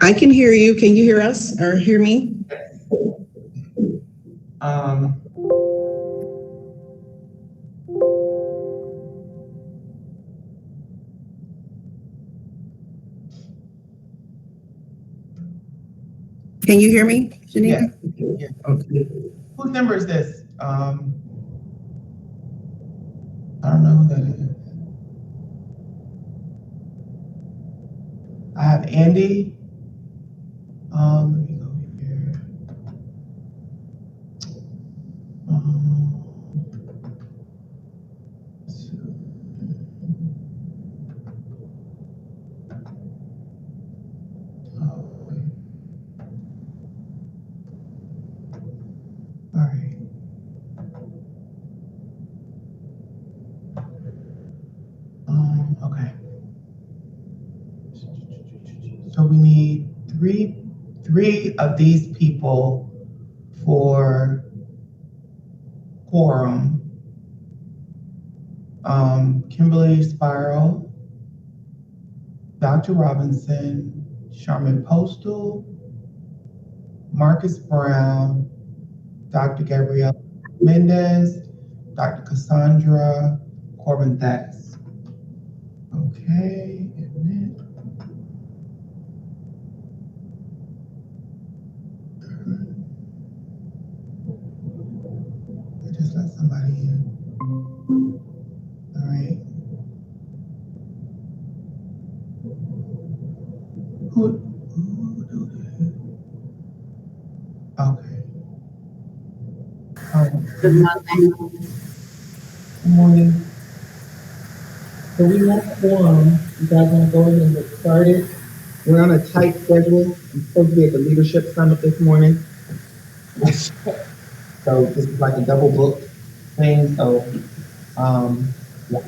I can hear you. Can you hear us or hear me? Can you hear me, Janine? Yeah. Okay. Whose number is this? I don't know who that is. I have Andy. Let me go here. All right. Okay. So we need three of these people for quorum. Kimberly Spiral, Dr. Robinson, Sharman Postal, Marcus Brown, Dr. Gabrielle Mendez, Dr. Cassandra Corbin Thax. Okay, admit. I just let somebody in. All right. Who do that? Okay. All right. Good morning. Good morning. So we have quorum. You guys want to go ahead and get started? We're on a tight schedule. I'm supposed to be at the leadership summit this morning. So this is like a double book thing. So, yeah.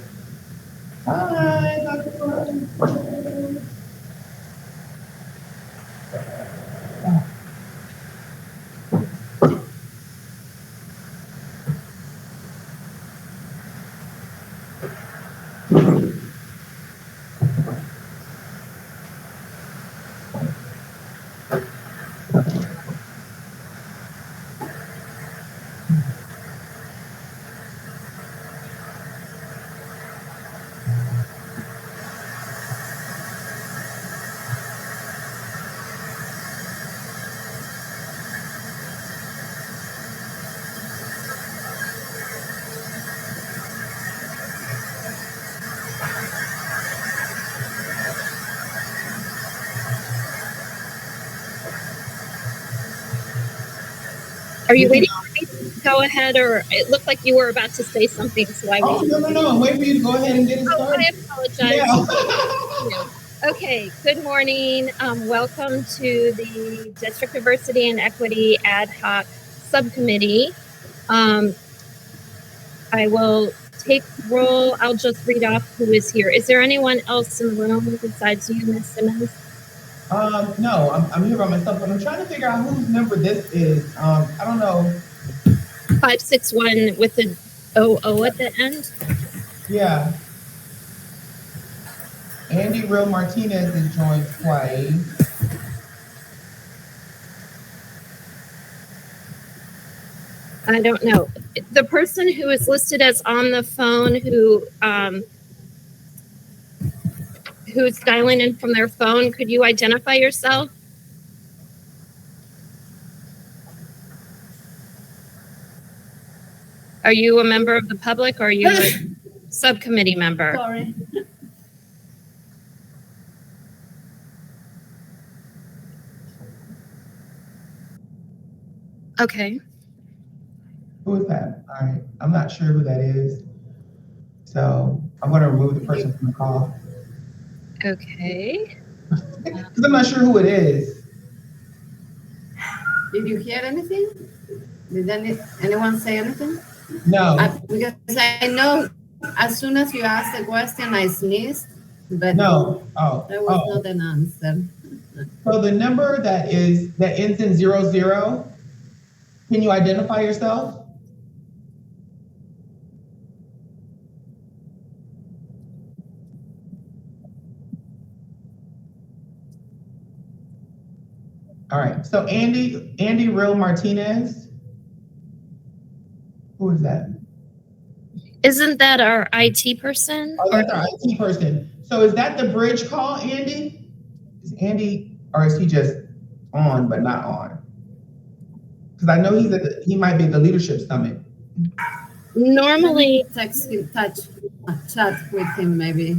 Hi, Dr. Corbin. Are you waiting for me to go ahead, or it looked like you were about to say something, so I was... No. I'm waiting for you to go ahead and get it started. I apologize. Yeah. Okay, good morning. Welcome to the District Diversity and Equity Ad Hoc Subcommittee. I will take roll. I'll just read off who is here. Is there anyone else in the room besides you, Ms. Simmons? No, I'm here by myself, but I'm trying to figure out whose number this is. I don't know. 561 with the 00 at the end? Yeah. Andy Real Martinez has joined twice. I don't know. The person who is listed as on the phone who's dialing in from their phone, could you identify yourself? Are you a member of the public or are you a subcommittee member? Sorry. Okay. Who is that? All right. I'm not sure who that is. So I'm going to remove the person from the call. Okay. Because I'm not sure who it is. Did you hear anything? Did anyone say anything? No. Because I know as soon as you asked the question, I sneezed, but no. There was not an answer. So the number that ends in 00, can you identify yourself? All right, so Andy Real Martinez. Who is that? Isn't that our IT person? Oh, that's our IT person. So is that the bridge call, Andy? Is Andy, or is he just on but not on? Because I know he might be at the leadership summit. Normally, Text him, chat with him maybe.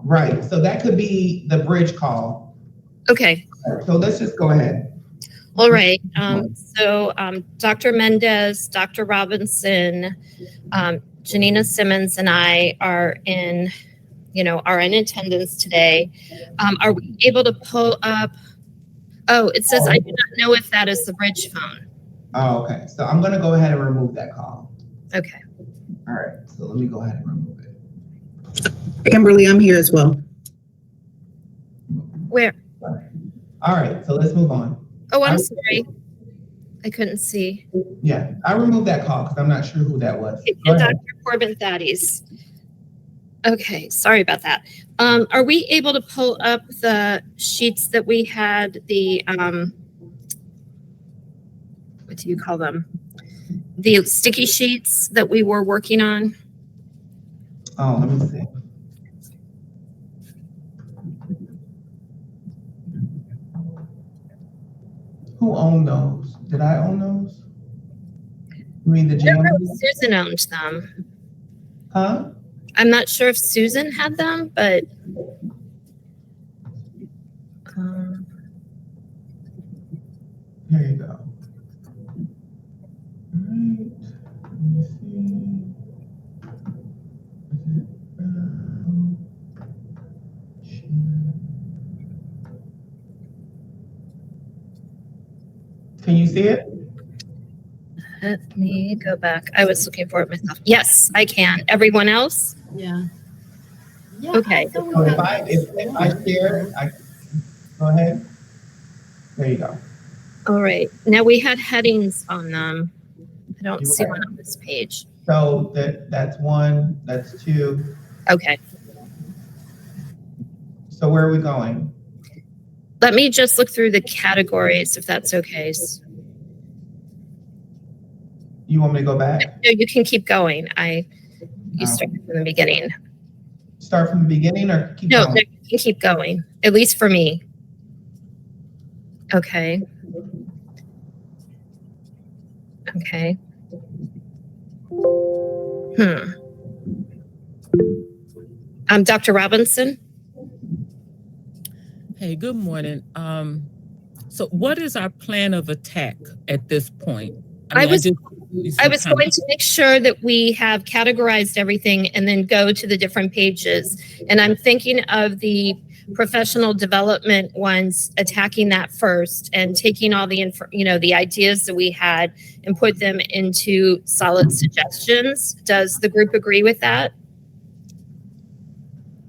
Right, so that could be the bridge call. okay. So let's just go ahead. All right. So Dr. Mendez, Dr. Robinson, Janina Simmons, and I are in attendance today. Are we able to pull up? Oh, it says I do not know if that is the bridge phone. Oh, okay. So I'm gonna go ahead and remove that call. Okay. All right. So let me go ahead and remove it. Kimberly, I'm here as well. Where? All right. So let's move on. Oh, I'm sorry. I couldn't see. Yeah, I removed that call because I'm not sure who that was. Go And ahead. Dr. Corbin Thaddeus. Okay, sorry about that. Are we able to pull up the sheets that we had, the, what do you call them? The sticky sheets that we were working on? Oh, let me see. Who owned those? Did I own those? You mean the I don't jam? know if Susan owned them. Huh? I'm not sure if Susan had them, but Here you go. All right. Let me see. Can you see it? let me go back. I was looking for it myself. Yes, I can. Everyone else? Yeah. Yeah. Okay. So we So if have- I share, go ahead. There you go. All right. Now we had headings on them. I don't You see are. one on this page. So that's one, that's two. Okay. So where are we going? Let me just look through the categories if that's okay. You want me to go back? No, you can keep going. You Oh. started from the beginning. Start from the beginning or keep No, going? no, you can keep going. At least for me. Okay. Okay. Dr. Robinson? Hey, good morning. So what is our plan of attack at this point? I was just- going to make sure that we have categorized everything and then go to the different pages. And I'm thinking of the professional development ones, attacking that first and taking all the the ideas that we had and put them into solid suggestions. Does the group agree with that?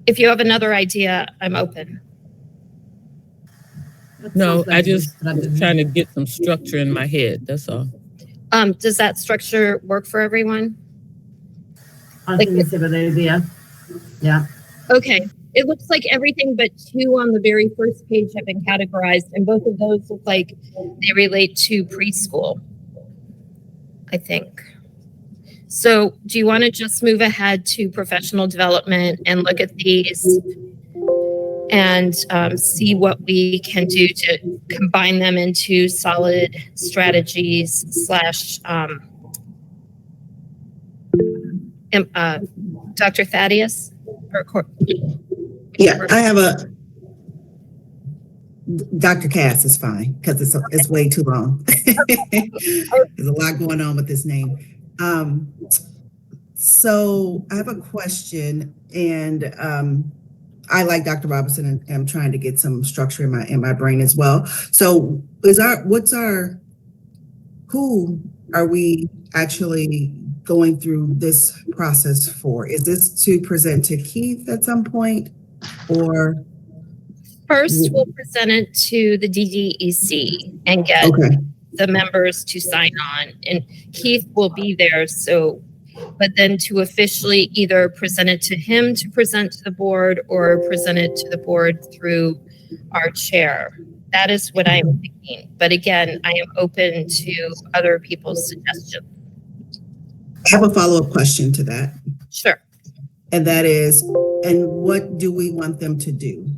If you have another idea, I'm open. that No, sounds like I just the strategy. was trying to get some structure in my head. That's all. Does that structure work for everyone? I think it's a good idea. Yeah. Okay. It looks like everything but two on the very first page have been categorized, and both of those look like they relate to preschool, I think. So do you want to just move ahead to professional development and look at these and see what we can do to combine them into solid strategies / Dr. Thaddeus? Yeah, I have Dr. Cass is fine because it's way too long. There's a lot going on with this name. So I have a question, and I like Dr. Robinson, and I'm trying to get some structure in my brain as well. So who are we actually going through this process for? Is this to present to Keith at some point, or? First, we'll present it to the DDEC and get the members to sign on, and Keith will be there. So, but then to officially either present it to him to present to the board or present it to the board through our chair. That is what I am thinking. But again, I am open to other people's suggestions. I have a follow-up question to that, Sure. and that is, and what do we want them to do?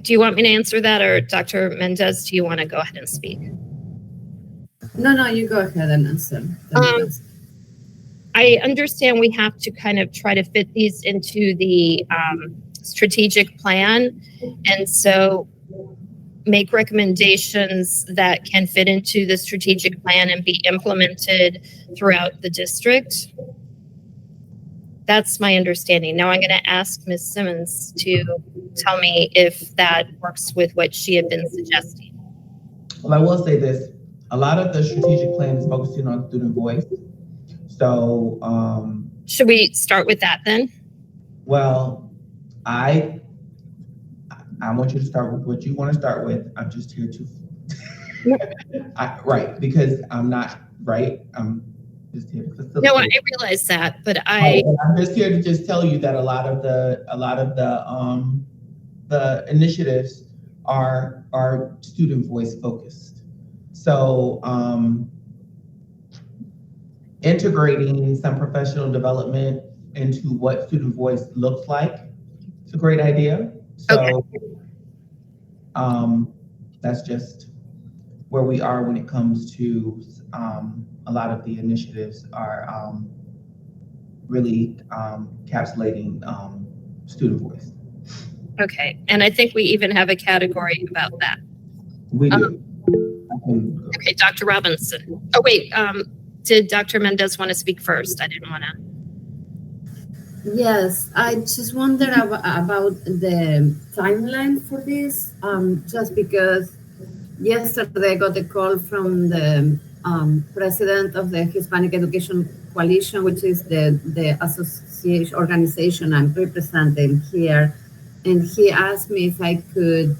Do you want me to answer that, or Dr. Mendez, do you want to go ahead and speak? No, you go ahead and answer. I understand we have to kind of try to fit these into the strategic plan, and so make recommendations that can fit into the strategic plan and be implemented throughout the district. That's my understanding. Now I'm going to ask Ms. Simmons to tell me if that works with what she had been suggesting. Well, I will say this, a lot of the strategic plan is focusing on student voice. So, should we start with that then? well, I want you to start with what you want to start with. I'm just here to, right, because I'm not, right? I'm just here to facilitate. No, I realize that, but I'm just here to just tell you that a lot of the initiatives are student voice focused. So, integrating some professional development into what student voice looks like, it's a great idea. So, that's just where we are when it comes to a lot of the initiatives are really encapsulating student voice. okay. And I think we even have a category about that. We do. Okay, Dr. Robinson. Oh, wait. Did Dr. Mendez want to speak first? I didn't want to. Yes, I just wonder about the timeline for this, just because yesterday I got a call from the president of the Hispanic Education Coalition, which is the association organization I'm representing here. And he asked me if I could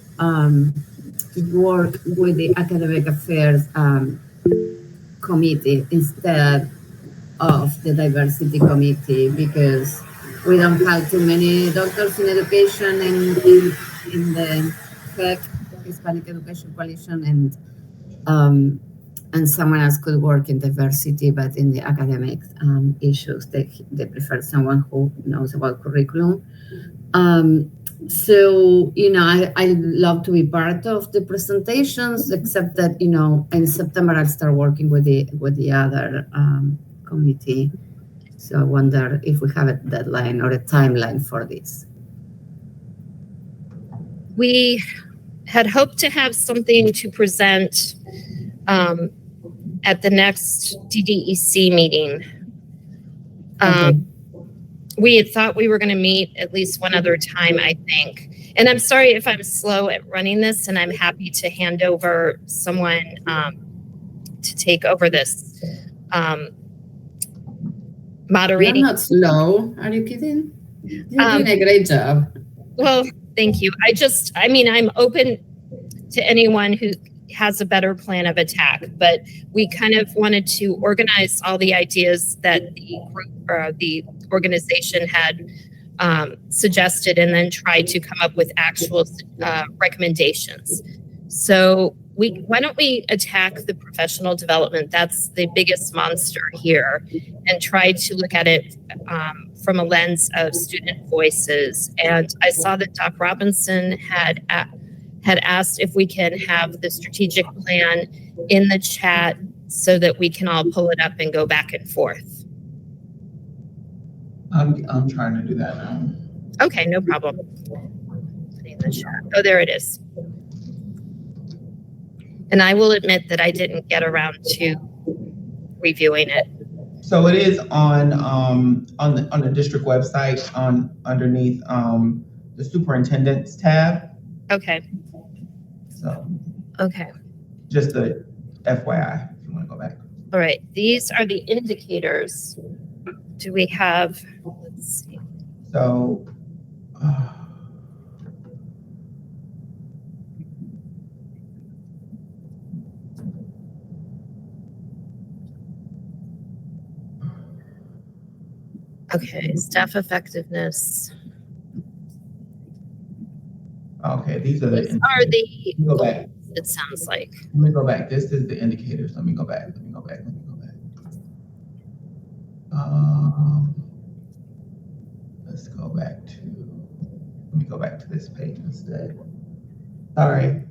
work with the Academic Affairs Committee instead of the Diversity Committee, because we don't have too many doctors in education in the Hispanic Education Coalition, and someone else could work in diversity, but in the academic issues, they prefer someone who knows about curriculum. So, I love to be part of the presentations, except that, in September, I'll start working with the other committee. So I wonder if we have a deadline or a timeline for this. We had hoped to have something to present at the next DDEC meeting. Okay. We had thought we were going to meet at least one other time, I think. And I'm sorry if I'm slow at running this, and I'm happy to hand over someone to take over this moderating. You're not slow. Are you kidding? You're doing a great job. Well, thank you. I'm open to anyone who has a better plan of attack, but we kind of wanted to organize all the ideas that the group or the organization had suggested, and then try to come up with actual recommendations. So why don't we attack the professional development? That's the biggest monster here, and try to look at it from a lens of student voices. And I saw that Doc Robinson had asked if we can have the strategic plan in the chat so that we can all pull it up and go back and forth. I'm trying to do that now. Okay, no problem. In the chat. Oh, there it is. And I will admit that I didn't get around to reviewing it. So it is on the district website underneath the superintendent's tab. Okay. So Okay. just the FYI, if you want to go back. All right. These are the indicators. Do we have? Let's see. So. Okay, staff effectiveness. Okay, these are the These are indicators. the Let me go goals, back. it sounds like. Let me go back. This is the indicators. Let me go back. Let's go back to, let me go back to this page instead. Sorry.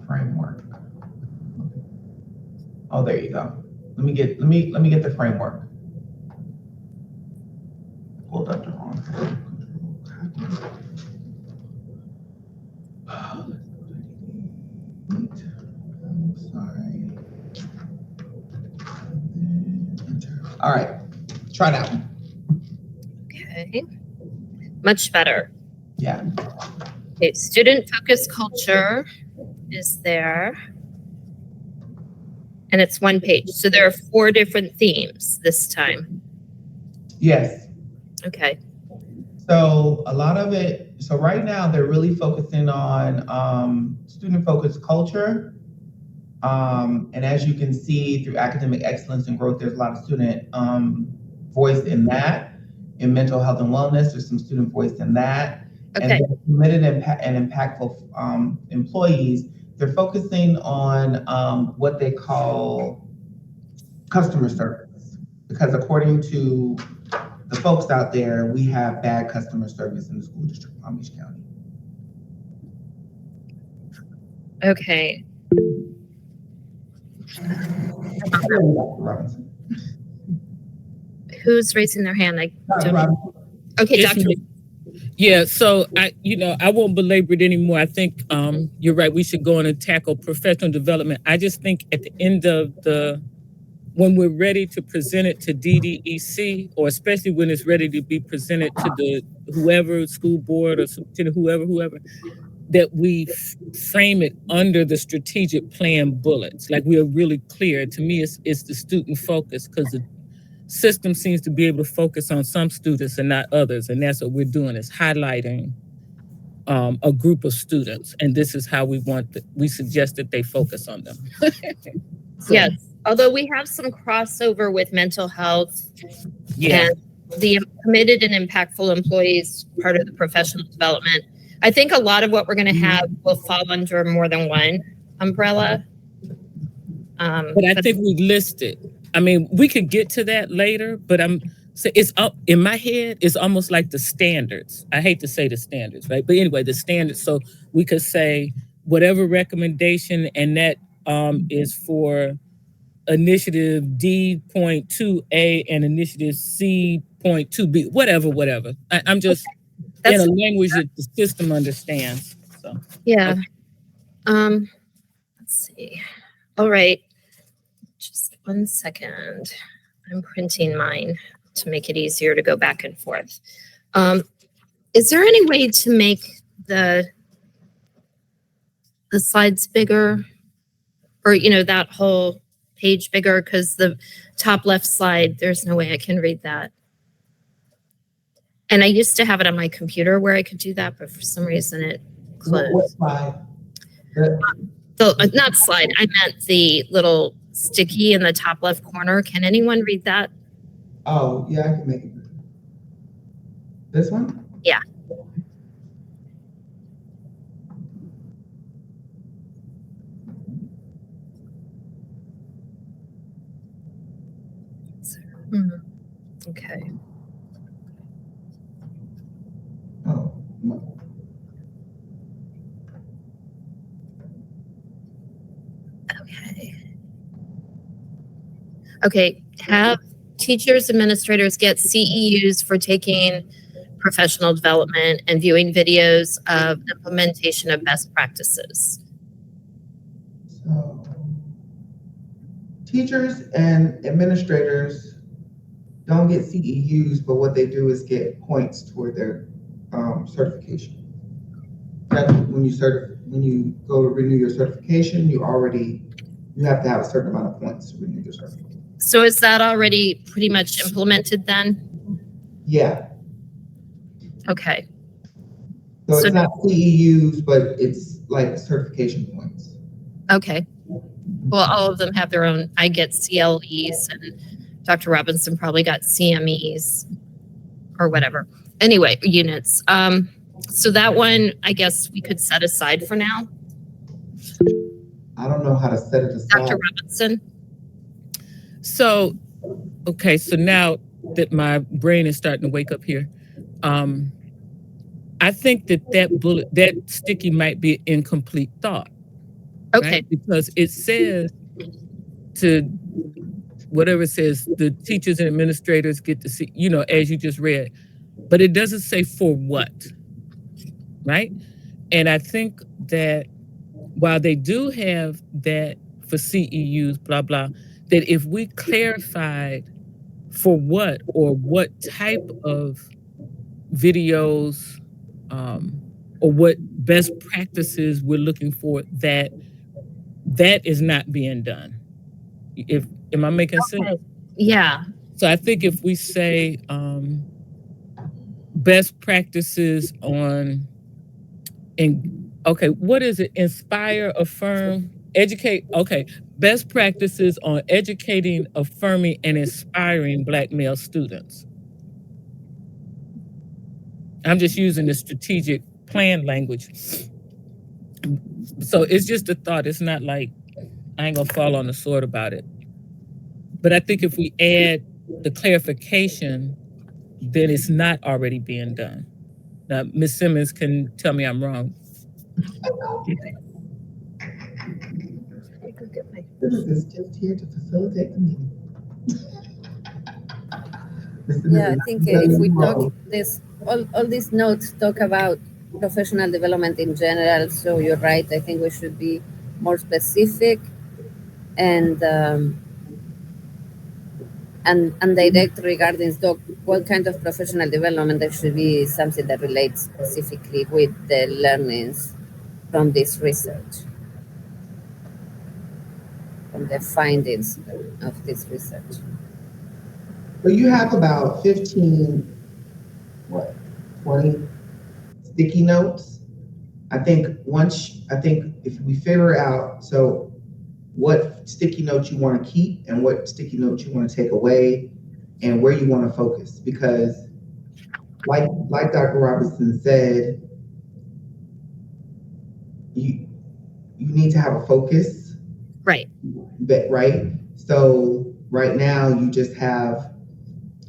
Framework. Oh, there you go. Let me get the framework. Pulled up the wrong. I'm sorry. All right, try that one. Okay. Much better. Yeah. Okay, student focused culture is there. And it's one page. So there are 4 different themes this time. Yes. Okay. So a lot of it, so right now they're really focusing on student focused culture. And as you can see through academic excellence and growth, there's a lot of student voice in that. In mental health and wellness, there's some student voice in that. Okay. And then committed and impactful employees, they're focusing on what they call customer service. Because according to the folks out there, we have bad customer service in the school district of Palm Beach County. Okay. Robinson. Who's raising their hand? Robinson. Okay, It's Dr. me. Yeah, so I won't belabor it anymore. I think you're right. We should go on and tackle professional development. I just think at the end of when we're ready to present it to DDEC, or especially when it's ready to be presented to the whoever, school board or to whoever, that we frame it under the strategic plan bullets. Like we are really clear. To me, it's the student focus, because the system seems to be able to focus on some students and not others. And that's what we're doing, is highlighting a group of students. And this is how we suggest that they focus on them. Yes. Although we have some crossover with mental health Yeah. and the committed and impactful employees part of the professional development. I think a lot of what we're going to have will fall under more than one umbrella. But I think we listed. I mean, we could get to that later, but it's up in my head. It's almost like the standards. I hate to say the standards, right? But anyway, the standards. So we could say whatever recommendation, and that is for initiative D.2A and initiative C.2B, whatever. I'm just in a language that the system understands. So yeah. Let's see. All right. Just 1 second. I'm printing mine to make it easier to go back and forth. Is there any way to make the slides bigger, or that whole page bigger? Because the top left slide, there's no way I can read that. And I used to have it on my computer where I could do that, but for some reason it closed. What slide? Not slide. I meant the little sticky in the top left corner. Can anyone read that? Oh, yeah, I can make it. This one? Yeah. Okay. Oh, no. Okay. Have teachers, administrators get CEUs for taking professional development and viewing videos of implementation of best practices. So, teachers and administrators don't get CEUs, but what they do is get points toward their certification. When you go to renew your certification, you have to have a certain amount of points to renew your certification. So is that already pretty much implemented then? Yeah. Okay. So So- it's not CEUs, but it's like certification points. Okay. Well, all of them have their own. I get CLEs, and Dr. Robinson probably got CMEs or whatever. Anyway, units. So that one, I guess we could set aside for now. I don't know how to set it aside. Dr. Robinson. So, okay, so now that my brain is starting to wake up here, I think that sticky might be incomplete thought. Okay. Right? Because it says to whatever it says, the teachers and administrators get to see, as you just read, but it doesn't say for what, right? And I think that while they do have that for CEUs, blah, blah, that if we clarified for what or what type of videos or what best practices we're looking for, that is not being done. Am I making sense? Yeah. So I think if we say best practices on, what is it? Inspire, affirm, educate. Okay, best practices on educating, affirming, and inspiring Black male students. I'm just using the strategic plan language. So it's just a thought. It's not like I ain't gonna fall on the sword about it. But I think if we add the clarification, then it's not already being done. Now, Ms. Simmons can tell me I'm wrong. This is just here to facilitate the meeting. Yeah, I think if we talk this, all these notes talk about professional development in general. So you're right. I think we should be more specific and direct regarding what kind of professional development. There should be something that relates specifically with the learnings from this research, from the findings of this research. But you have about 15, 20 sticky notes. I think if we figure out, so what sticky notes you want to keep and what sticky notes you want to take away and where you want to focus, because like Dr. Robinson said, you need to have a focus. Right. Right? So right now you just have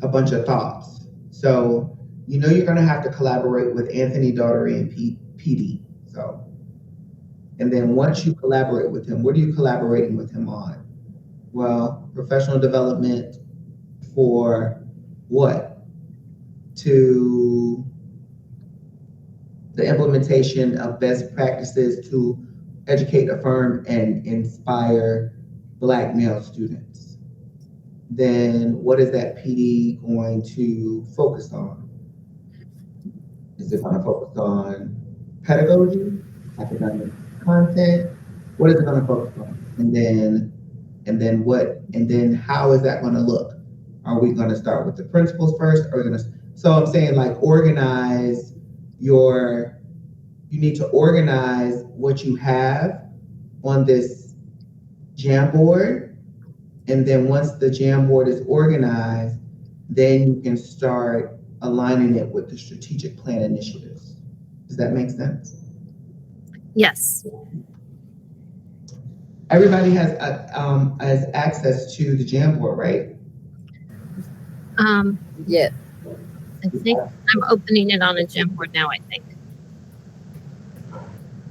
a bunch of thoughts. So you're going to have to collaborate with Anthony Daughtery and PD. So, and then once you collaborate with him, what are you collaborating with him on? Well, professional development for what? To the implementation of best practices to educate, affirm, and inspire Black male students. Then what is that PD going to focus on? Is it going to focus on pedagogy, academic content? What is it going to focus on? And then what? And then how is that going to look? Are we going to start with the principals first? Or are we going to? So I'm saying, like, you need to organize what you have on this Jamboard. And then once the Jamboard is organized, then you can start aligning it with the strategic plan initiatives. Does that make sense? Yes. Everybody has access to the Jamboard, right? Yeah. I think I'm opening it on a Jamboard now, I think.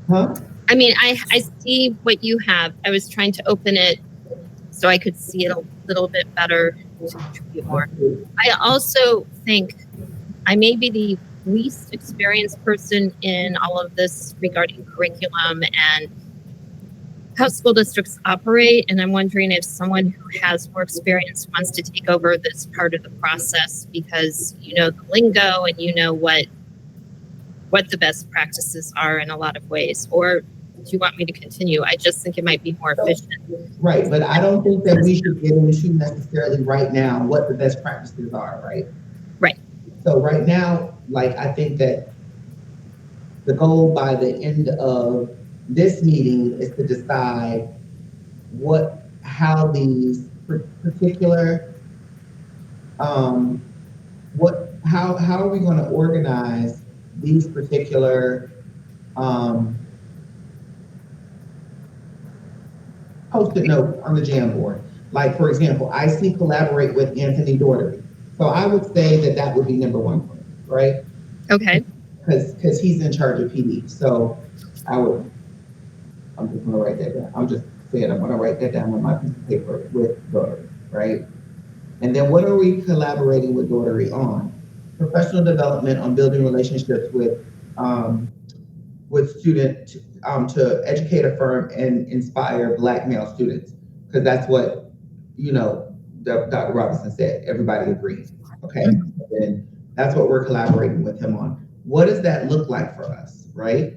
Huh? I mean, I see what you have. I was trying to open it so I could see it a little bit better to contribute more. I also think I may be the least experienced person in all of this regarding curriculum and how school districts operate. And I'm wondering if someone who has more experience wants to take over this part of the process, because you know the lingo and you know what the best practices are in a lot of ways. Or do you want me to continue? I just think it might be more efficient. Right, but I don't think that we should get into necessarily right now what the best practices are, right? Right. So right now, like, I think that the goal by the end of this meeting is to decide how these particular, how are we going to organize these particular post-it notes on the Jamboard. Like, for example, I see collaborate with Anthony Daugherty. So I would say that would be number one for me, right? Okay. Because he's in charge of PD. So I'm just gonna write that down. I'm gonna write that down on my piece of paper with Daugherty, right? And then what are we collaborating with Daugherty on? Professional development on building relationships with students to educate, affirm, and inspire Black male students. Because that's what, Dr. Robinson said, everybody agrees, okay? And that's what we're collaborating with him on. What does that look like for us, right?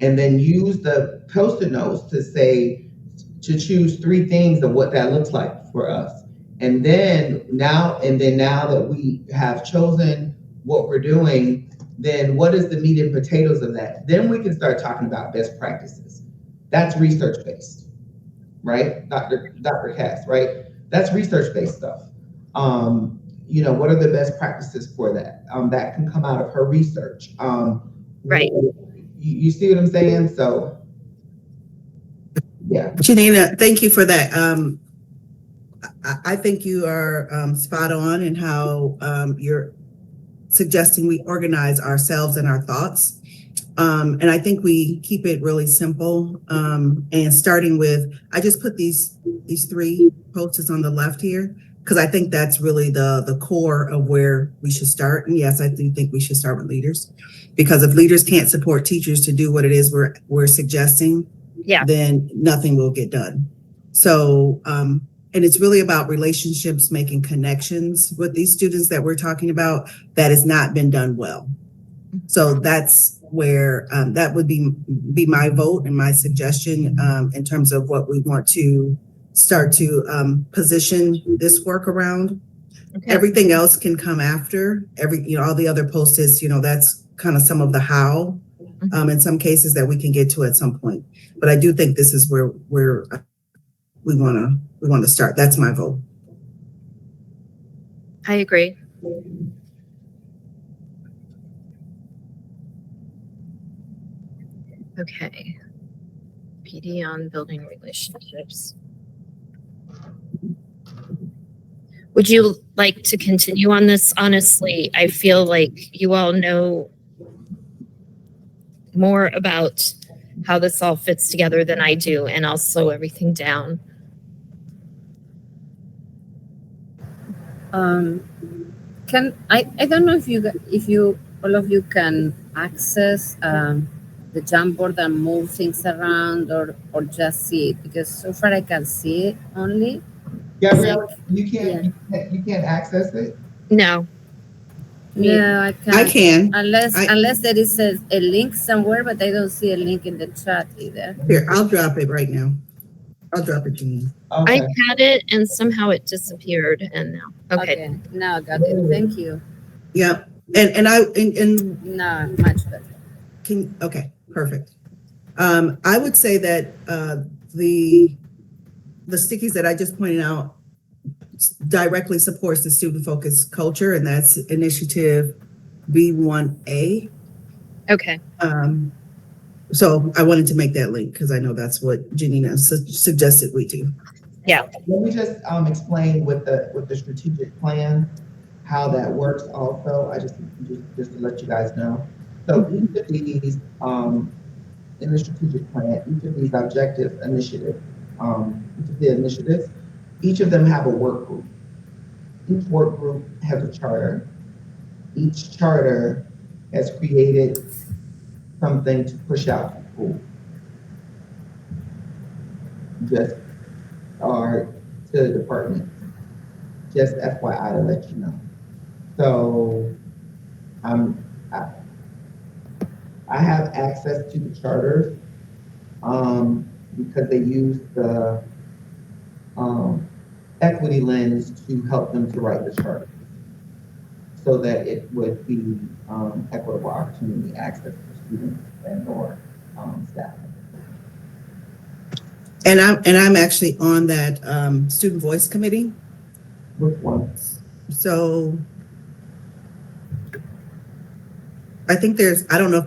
And then use the Post-it notes to choose 3 things of what that looks like for us. And then now that we have chosen what we're doing, then what is the meat and potatoes of that? Then we can start talking about best practices. That's research-based, right? Dr. Cass, right? That's research-based stuff. What are the best practices for that? That can come out of her research. Right. You see what I'm saying? So, yeah. Janina, thank you for that. I think you are spot on in how you're suggesting we organize ourselves and our thoughts. And I think we keep it really simple. And starting with, I just put these 3 post-its on the left here, because I think that's really the core of where we should start. And yes, I do think we should start with leaders, because if leaders can't support teachers to do what it is we're suggesting, then nothing will get done. So, and it's really about relationships, making connections with these students that we're talking about that has not been done well. So that's where that would be my vote and my suggestion in terms of what we want to start to position this work around. Okay. Everything else can come after. All the other post-its, that's kind of some of the how in some cases that we can get to at some point. But I do think this is where we want to start. That's my vote. I agree. Okay. PD on building relationships. Would you like to continue on this? Honestly, I feel like you all know more about how this all fits together than I do, and I'll slow everything down. I don't know if you all of you can access the Jamboard and move things around or just see it, because so far I can see it only. Gabrielle, you can't access it? No. No, I can't. I can. Unless there is a link somewhere, but I don't see a link in the chat either. Here, I'll drop it right now. I'll drop it to you. Okay. I had it and somehow it disappeared, and now. Okay. Now I got it. Thank you. Yeah. And No, much better. Okay, perfect. I would say that the stickies that I just pointed out directly supports the student-focused culture, and that's initiative B1A. Okay. So I wanted to make that link because I know that's what Janina suggested we do. Yeah. Let me just explain with the strategic plan how that works also. I just to let you guys know. So each of these in the strategic plan, each of these objective initiatives, each of the initiatives, each of them have a work group. Each work group has a charter. Each charter has created something to push out to school. Or to the department. Just FYI to let you know. So I have access to the charters because they use the equity lens to help them to write the charter so that it would be equitable opportunity access for students. and or staff. And I'm actually on that student voice committee. Which one? So I think I don't know if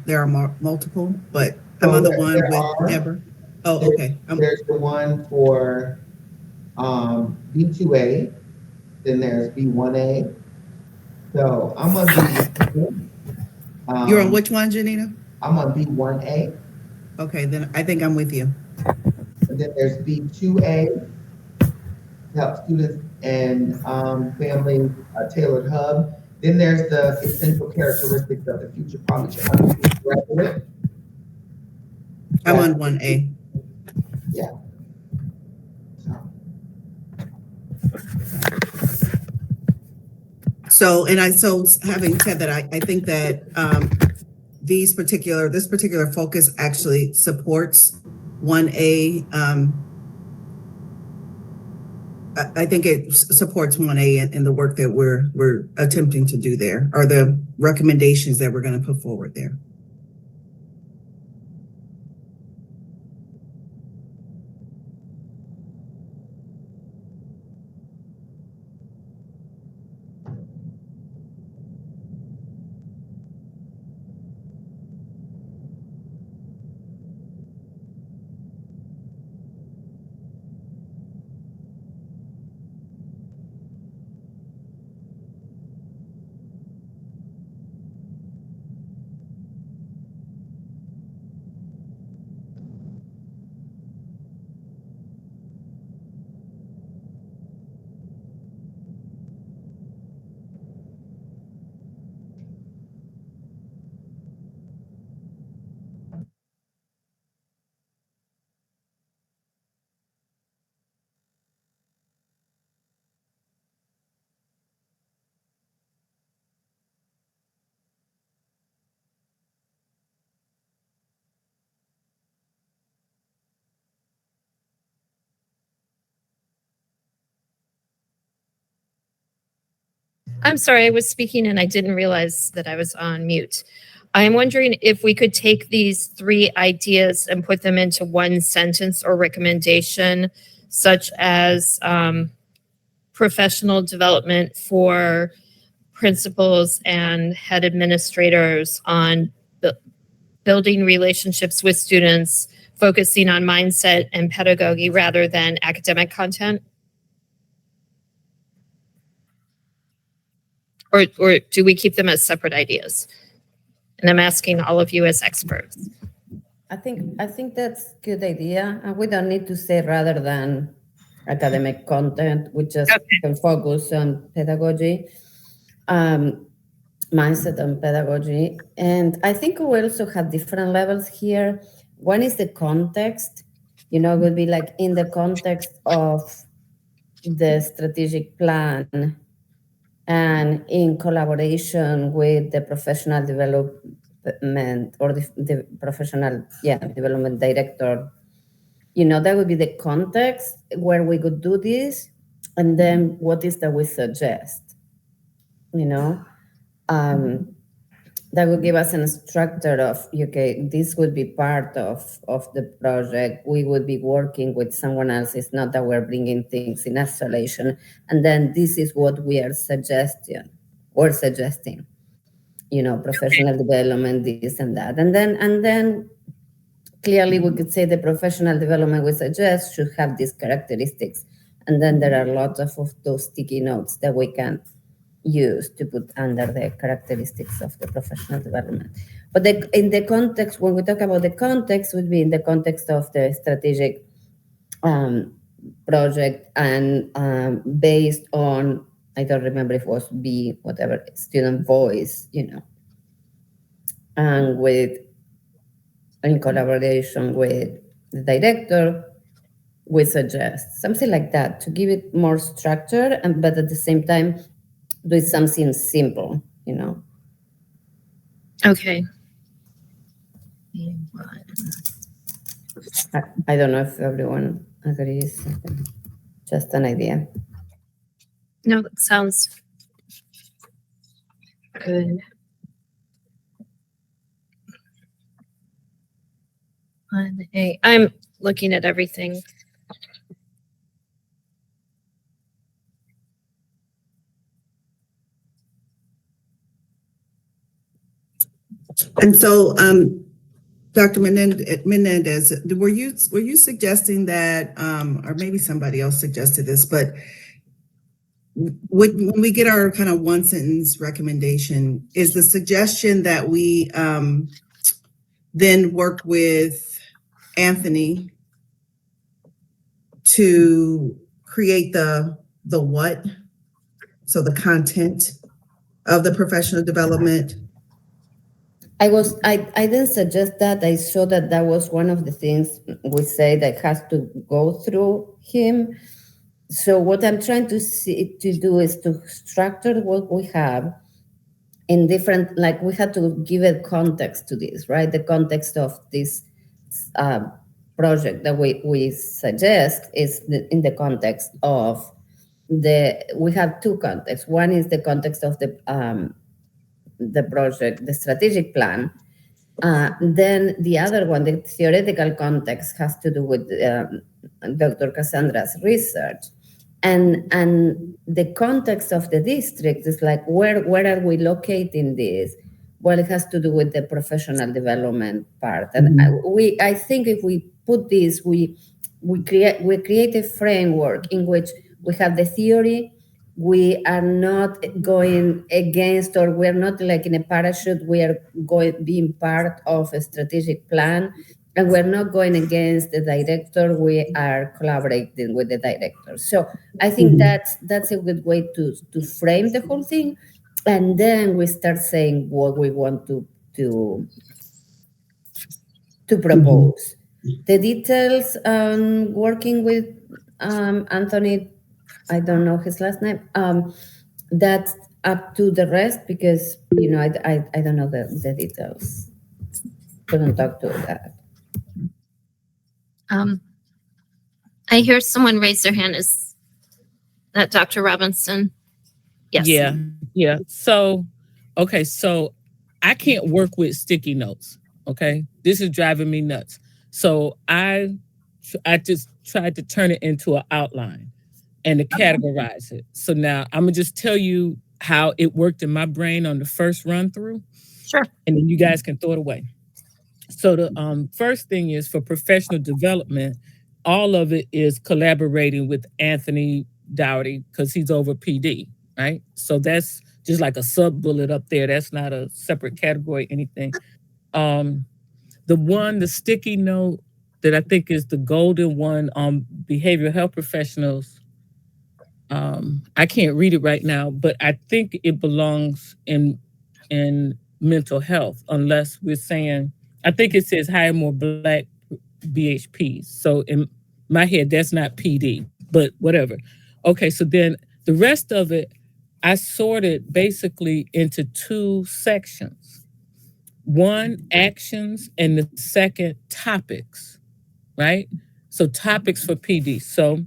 there are multiple, but I'm So on the there one with are. Deborah. Oh, There- okay. There's the one for B2A, then there's B1A. So I'm on B1A. You're on which one, Janina? I'm on B1A, Okay, then I think I'm with you. and then there's B2A, help students and families tailored hub. Then there's the essential characteristics of the future college graduate. I'm on 1A. Yeah. So having said that, I think that this particular focus actually supports 1A. I think it supports 1A in the work that we're attempting to do there, or the recommendations that we're going to put forward there. I'm sorry, I was speaking and I didn't realize that I was on mute. I'm wondering if we could take these 3 ideas and put them into one sentence or recommendation, such as professional development for principals and head administrators on building relationships with students, focusing on mindset and pedagogy rather than academic content? Or do we keep them as separate ideas? And I'm asking all of you as experts. I think that's good idea. And we don't need to say rather than academic content, we just can focus on pedagogy, mindset and pedagogy. And I think we also have different levels here. One is the context, would be like in the context of the strategic plan and in collaboration with the professional development or the professional development director. That would be the context where we could do this. And then what is that we suggest? That would give us an structure of, okay, this would be part of the project. We would be working with someone else. It's not that we're bringing things in isolation. And then this is what we are suggesting, professional development, this and that. And then clearly we could say the professional development we suggest should have these characteristics. And then there are lots of those sticky notes that we can use to put under the characteristics of the professional development. But in the context, when we talk about the context, would be in the context of the strategic project and based on, I don't remember if it was student voice, and in collaboration with the director, we suggest something like that to give it more structure, but at the same time, do something simple, Okay. I don't know if everyone agrees. Just an idea. No, that sounds good. I'm looking at everything. And so, Dr. Menendez, were you suggesting that, or maybe somebody else suggested this, but when we get our kind of one sentence recommendation, is the suggestion that we then work with Anthony to create the what? So the content of the professional development. I didn't suggest that. I saw that that was one of the things we say that has to go through him. So what I'm trying to do is to structure what we have in different, like we had to give a context to this, right? The context of this project that we suggest is in the context of we have two contexts. One is the context of the project, the strategic plan. Then the other one, the theoretical context, has to do with Dr. Cassandra's research. And the context of the district is like, where are we locating this? Well, it has to do with the professional development part. And I think if we put this, we create a framework in which we have the theory. We are not going against, or we're not like in a parachute. We are being part of a strategic plan, and we're not going against the director. We are collaborating with the director. So I think that's a good way to frame the whole thing, and then we start saying what we want to propose. The details on working with Anthony, I don't know his last name. That's up to the rest, because I don't know the details. Couldn't talk to that. I hear someone raise their hand. Is that Dr. Robinson? Yes. Yeah. So, okay. So I can't work with sticky notes. Okay. This is driving me nuts. So I just tried to turn it into an outline and to categorize it. So now I'm gonna just tell you how it worked in my brain on the first run through. Sure. And then you guys can throw it away. So the first thing is for professional development, all of it is collaborating with Anthony Dowdy because he's over PD, right? So that's just like a sub bullet up there. That's not a separate category, anything. The sticky note that I think is the golden one on behavioral health professionals, I can't read it right now, but I think it belongs in mental health, unless we're saying, I think it says hire more Black BHPs. So in my head, that's not PD, but whatever. Okay, so then the rest of it, I sorted basically into two sections. One, actions, and the second, topics, right? So topics for PD. So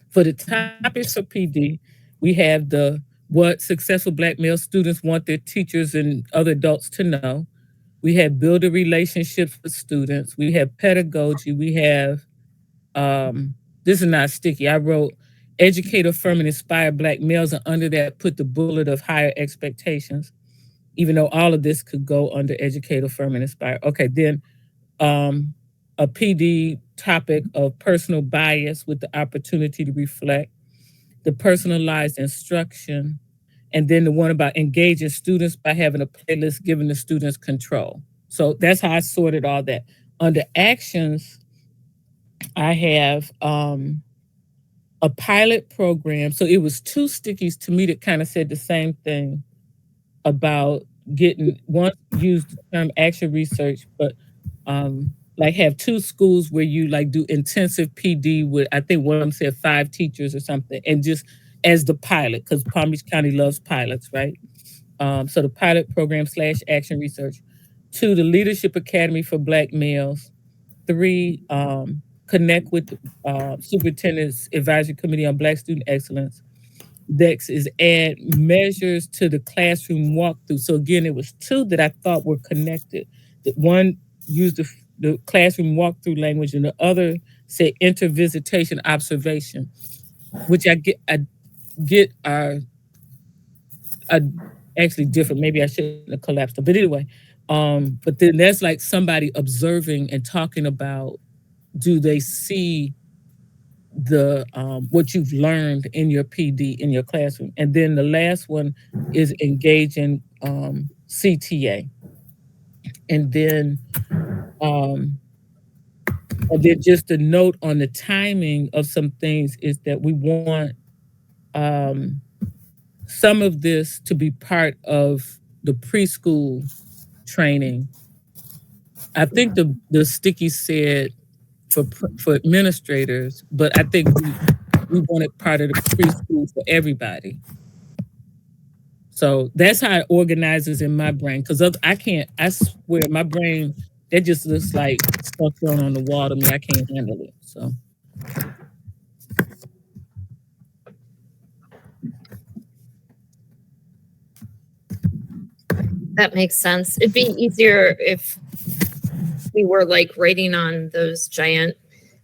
for the topics for PD, we have what successful Black male students want their teachers and other adults to know. We have build a relationships with students. We have pedagogy. We have, this is not sticky. I wrote educate, affirm, and inspire Black males, and under that put the bullet of higher expectations, even though all of this could go under educate, affirm, and inspire. Okay, then a PD topic of personal bias with the opportunity to reflect, the personalized instruction, and then the one about engaging students by having a playlist, giving the students control. So that's how I sorted all that. Under actions, I have a pilot program. So it was two stickies to me that kind of said the same thing about one used the term action research, but like have two schools where you like do intensive PD with, I think one of them said 5 teachers or something, and just as the pilot, because Palm Beach County loves pilots, right? So the pilot program / action research. 2, the Leadership Academy for Black males. 3, connect with Superintendent's Advisory Committee on Black Student Excellence. Next is add measures to the classroom walkthrough. So again, it was 2 that I thought were connected. That one used the the classroom walkthrough language, and the other said intervisitation observation, which I get are actually different. Maybe I shouldn't have collapsed them, but anyway. But then there's like somebody observing and talking about, do they see the what you've learned in your PD in your classroom? And then the last one is engaging CTA. And then just a note on the timing of some things is that we want some of this to be part of the preschool training. I think the sticky said for administrators, but I think we want it part of the preschool for everybody. So that's how it organizes in my brain. Because I swear my brain, that just looks like stuff thrown on the wall to me. I can't handle it. So. That makes sense. It'd be easier if we were like writing on those giant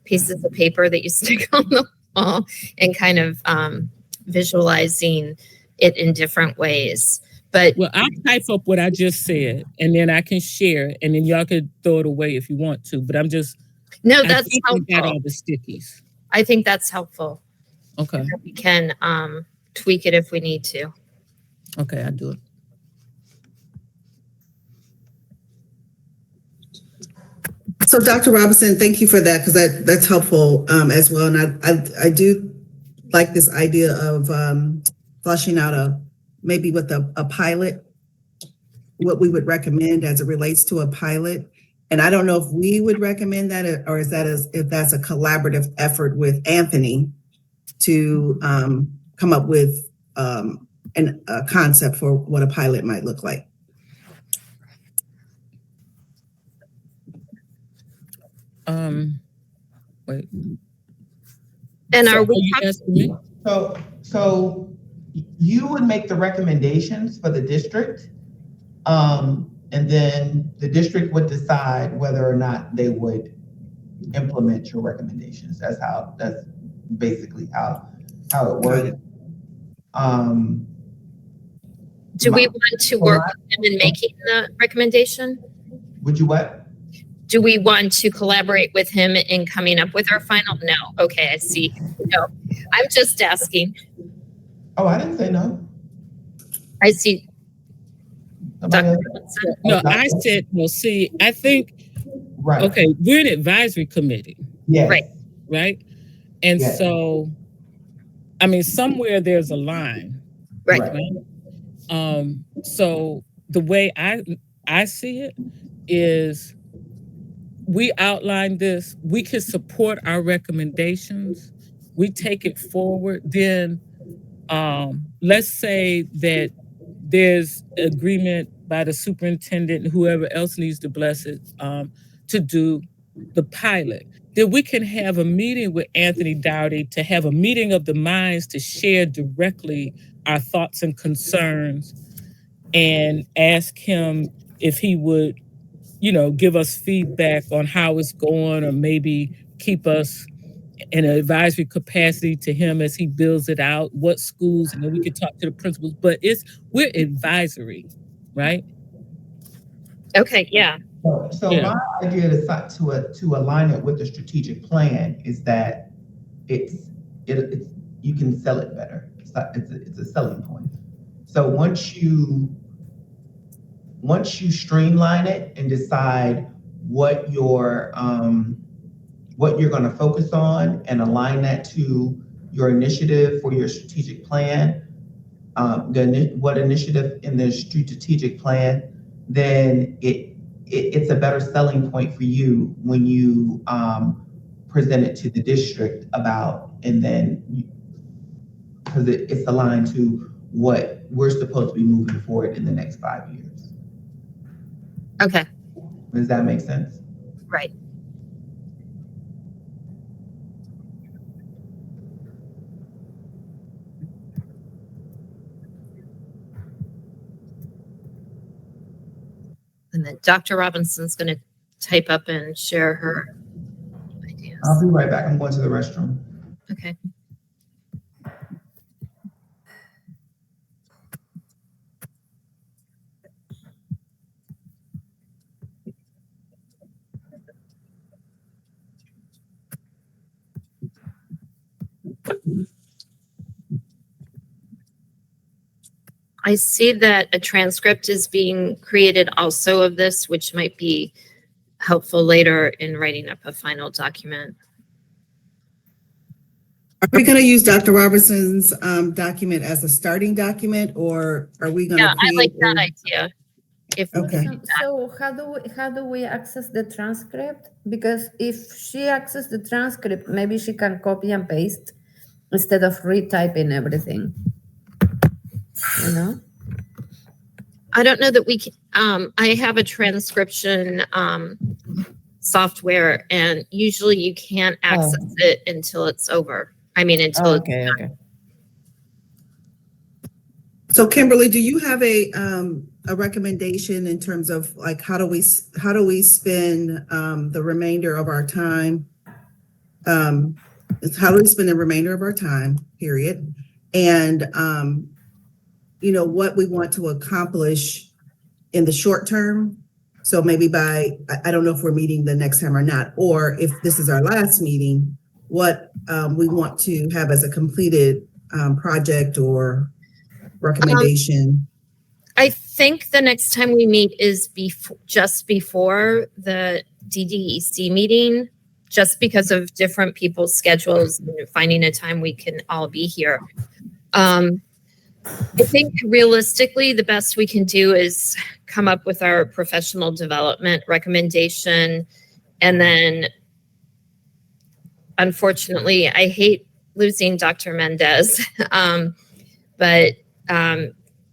pieces of paper that you stick on the wall and kind of visualizing it in different ways. But well, I'll type up what I just said, and then I can share, and then y'all could throw it away if you want to. But that's helpful. We got all the stickies. I think that's helpful. Okay. We can tweak it if we need to. Okay, I'll do it. So, Dr. Robinson, thank you for that, because that's helpful as well. And I do like this idea of fleshing out maybe with a pilot, what we would recommend as it relates to a pilot. And I don't know if we would recommend that, or if that's a collaborative effort with Anthony to come up with a concept for what a pilot might look like. Wait. And are we asking me? So you would make the recommendations for the district, and then the district would decide whether or not they would implement your recommendations. That's basically how it works. Do we want to work with him in making the recommendation? Would you what? Do we want to collaborate with him in coming up with our final? No. Okay, I see. No, I'm just asking. Oh, I didn't say no. I see. Dr. No, I said, well, see, I think, right. Okay, we're an advisory committee. Yes. Right? And yes. So, I mean, somewhere there's a line. Right. So the way I see it is, we outline this, we can support our recommendations, we take it forward, then let's say that there's agreement by the superintendent and whoever else needs to bless it to do the pilot. Then we can have a meeting with Anthony Dowdy to have a meeting of the minds to share directly our thoughts and concerns, and ask him if he would give us feedback on how it's going, or maybe keep us in an advisory capacity to him as he builds it out, what schools, and then we could talk to the principals, but we're advisory, right? Okay, yeah. So my idea to align it with the strategic plan is that it's you can sell it better. It's a selling point. So once you streamline it and decide what you're going to focus on and align that to your initiative for your strategic plan, what initiative in the strategic plan, then it's a better selling point for you when you present it to the district about, and then because it's aligned to what we're supposed to be moving forward in the next 5 years. Okay. Does that make sense? Right. And then Dr. Robinson's going to type up and share her ideas. I'll be right back. I'm going to the restroom. Okay. I see that a transcript is being created also of this, which might be helpful later in writing up a final document. Are we going to use Dr. Robertson's document as a starting document, or are we going to Yeah, I like create? that idea. If Okay. So how do we access the transcript? Because if she access the transcript, maybe she can copy and paste instead of retyping everything. You know? I don't know that we can, I have a transcription software, and usually you can't access it until it's over. I mean, until it's Okay. So Kimberly, do you have a recommendation in terms of like how do we spend the remainder of our time? How do we spend the remainder of our time, period? And you know, what we want to accomplish in the short term. So maybe by, I don't know if we're meeting the next time or not, or if this is our last meeting, what we want to have as a completed project or recommendation. I think the next time we meet is just before the DDEC meeting, just because of different people's schedules and finding a time we can all be here. I think realistically, the best we can do is come up with our professional development recommendation. And then, unfortunately, I hate losing Dr. Mendez, but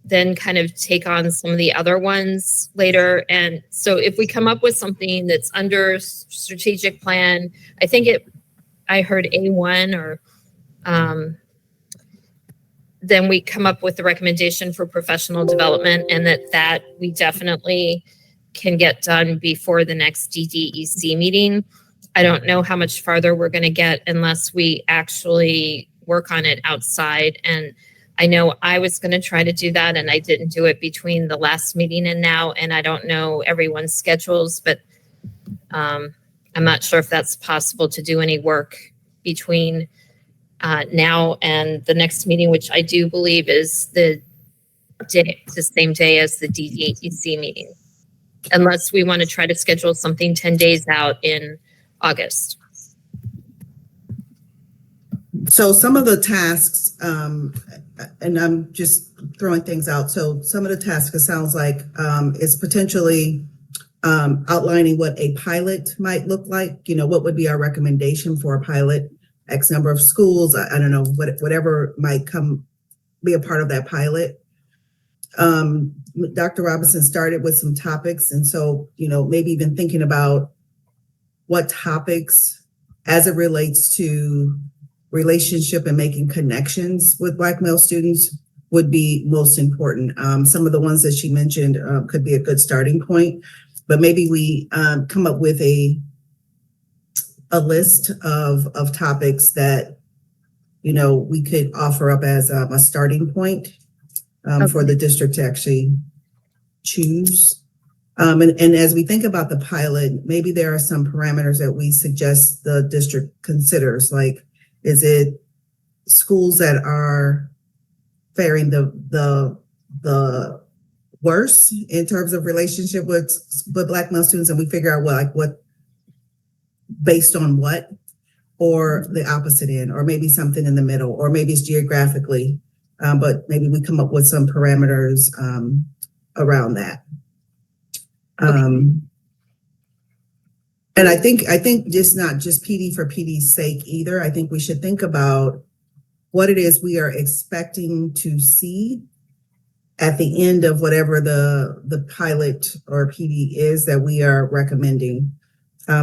then kind of take on some of the other ones later. And so if we come up with something that's under strategic plan, I heard A1 or then we come up with the recommendation for professional development, and that we definitely can get done before the next DDEC meeting. I don't know how much farther we're going to get unless we actually work on it outside. And I know I was going to try to do that, and I didn't do it between the last meeting and now, and I don't know everyone's schedules, but I'm not sure if that's possible to do any work between now and the next meeting, which I do believe is the same day as the DDEC meeting, unless we want to try to schedule something 10 days out in August. So some of the tasks, and I'm just throwing things out. So some of the tasks, it sounds like, is potentially outlining what a pilot might look like. You know, what would be our recommendation for a pilot? X number of schools. I don't know, whatever might be a part of that pilot. Dr. Robinson started with some topics. And so, you know, maybe even thinking about what topics as it relates to relationship and making connections with Black male students would be most important. Some of the ones that she mentioned could be a good starting point, but maybe we come up with a list of topics that, you know, we could offer up as a starting point for the district to actually choose. And as we think about the pilot, maybe there are some parameters that we suggest the district considers, like, is it schools that are faring the worst in terms of relationship with Black male students, and we figure out what based on what, or the opposite end, or maybe something in the middle, or maybe it's geographically, but maybe we come up with some parameters around that. And I think just not just PD for PD's sake either. I think we should think about what it is we are expecting to see at the end of whatever the pilot or PD is that we are recommending.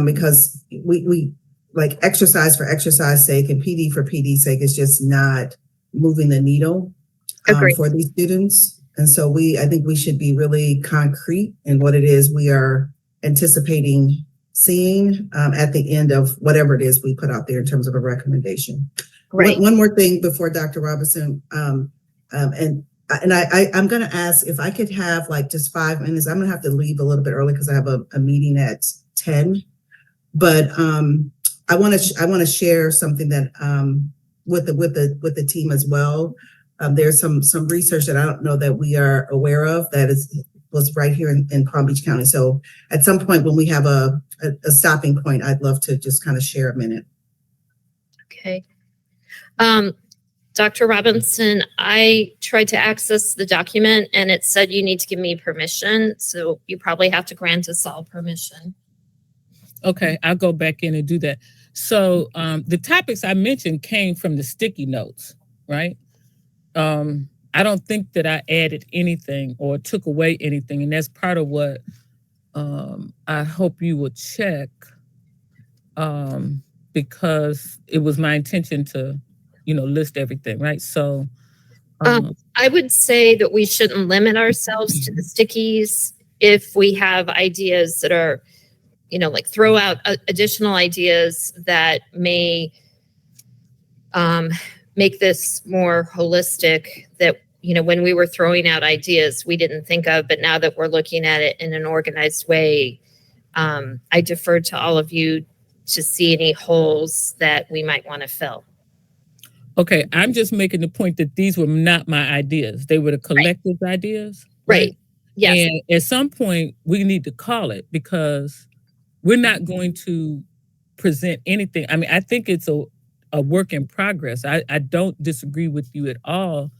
Because we like exercise for exercise sake and PD for PD's sake is just not moving the needle for these students. And so I think we should be really concrete in what it is we are anticipating seeing at the end of whatever it is we put out there in terms of a recommendation. Great. One more thing before Dr. Robinson, and I'm going to ask if I could have like just 5 minutes. I'm going to have to leave a little bit early because I have a meeting at 10. But I want to share something that with the team as well. There's some research that I don't know that we are aware of that was right here in Palm Beach County. So at some point when we have a stopping point, I'd love to just kind of share a minute. Okay. Dr. Robinson, I tried to access the document and it said you need to give me permission. So you probably have to grant us all permission. Okay, I'll go back in and do that. So the topics I mentioned came from the sticky notes, right? I don't think that I added anything or took away anything. And that's part of what I hope you will check because it was my intention to, list everything, right? So I would say that we shouldn't limit ourselves to the stickies if we have ideas that are, like throw out additional ideas that may make this more holistic that, when we were throwing out ideas we didn't think of, but now that we're looking at it in an organized way, I defer to all of you to see any holes that we might want to fill. Okay, I'm just making the point that these were not my ideas. They were the collective ideas. Right. Yes. And at some point, we need to call it because we're not going to present anything. I mean, I think it's a work in progress. I don't disagree with you at all,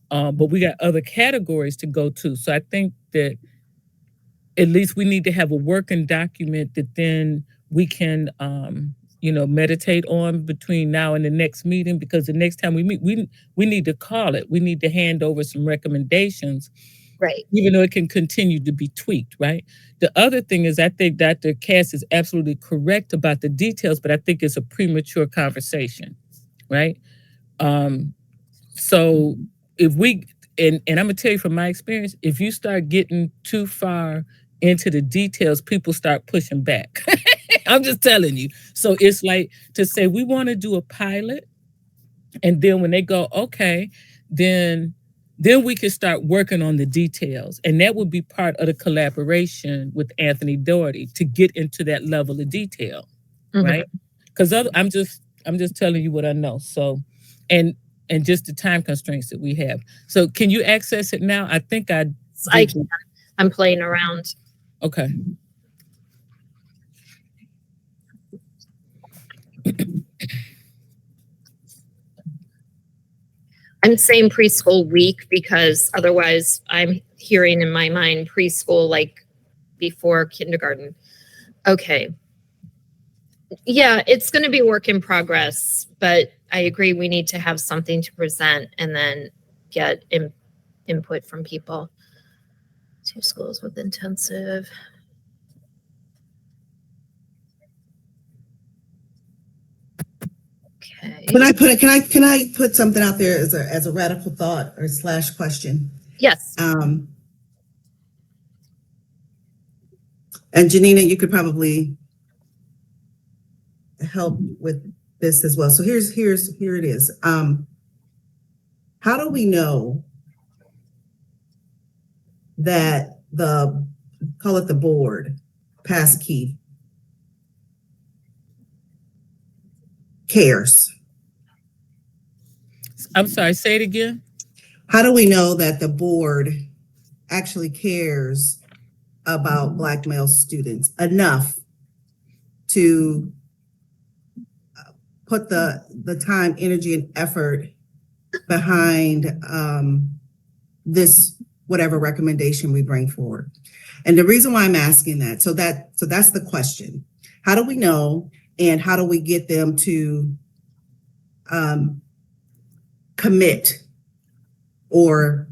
but we got other categories to go to. So I think that at least we need to have a working document that then we can meditate on between now and the next meeting, because the next time we meet, we need to call it. We need to hand over some recommendations, right? Even though it can continue to be tweaked, right? The other thing is I think Dr. Cass is absolutely correct about the details, but I think it's a premature conversation, right? So if we, and I'm gonna tell you from my experience, if you start getting too far into the details, people start pushing back. I'm just telling you. So it's like to say we want to do a pilot, and then when they go, okay, then we can start working on the details. And that would be part of the collaboration with Anthony Doherty to get into that level of detail, right? Because I'm just telling you what I know. So, and just the time constraints that we have. So can you access it now? I think I can. I'm playing around. Okay. I'm saying preschool week because otherwise I'm hearing in my mind preschool like before kindergarten. Okay. Yeah, it's going to be work in progress, but I agree we need to have something to present and then get input from people. 2 schools with intensive. Okay. Can I put something out there as a radical thought or / question? Yes. And Janina, you could probably help with this as well. So here it is. How do we know that call it the board, passkey, cares? I'm sorry, say it again. How do we know that the board actually cares about Black male students enough to put the time, energy, and effort behind this whatever recommendation we bring forward? And the reason why I'm asking that, so that's the question. How do we know, and how do we get them to commit or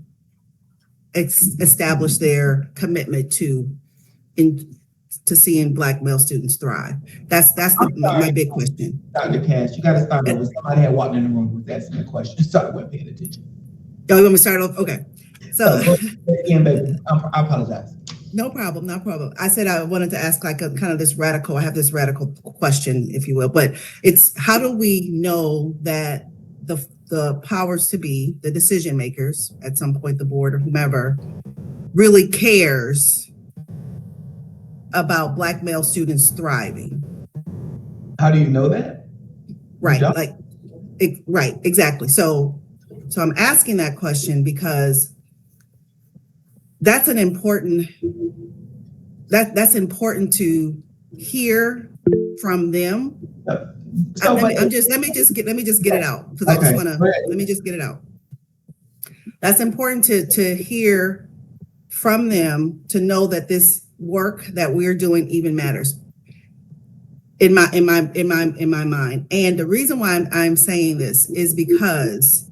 establish their commitment to seeing Black male students thrive? That's my big question. Dr. Cass, you got to start over. Somebody had walked in the room with asking a question. Start with paying attention. Oh, you want me to start off? Okay. So again, baby, I apologize. No problem, no problem. I said I wanted to ask like a kind of this radical, I have this radical question, if you will, but it's how do we know that the powers to be, the decision makers, at some point, the board or whomever, really cares about Black male students thriving? How do you know that? Right, don't? like, right, exactly. So I'm asking that question because that's an important, that's important to hear from them. So, let me just get it out, because I just want to, let me just get it out. That's important to hear from them, to know that this work that we're doing even matters in my mind. And the reason why I'm saying this is because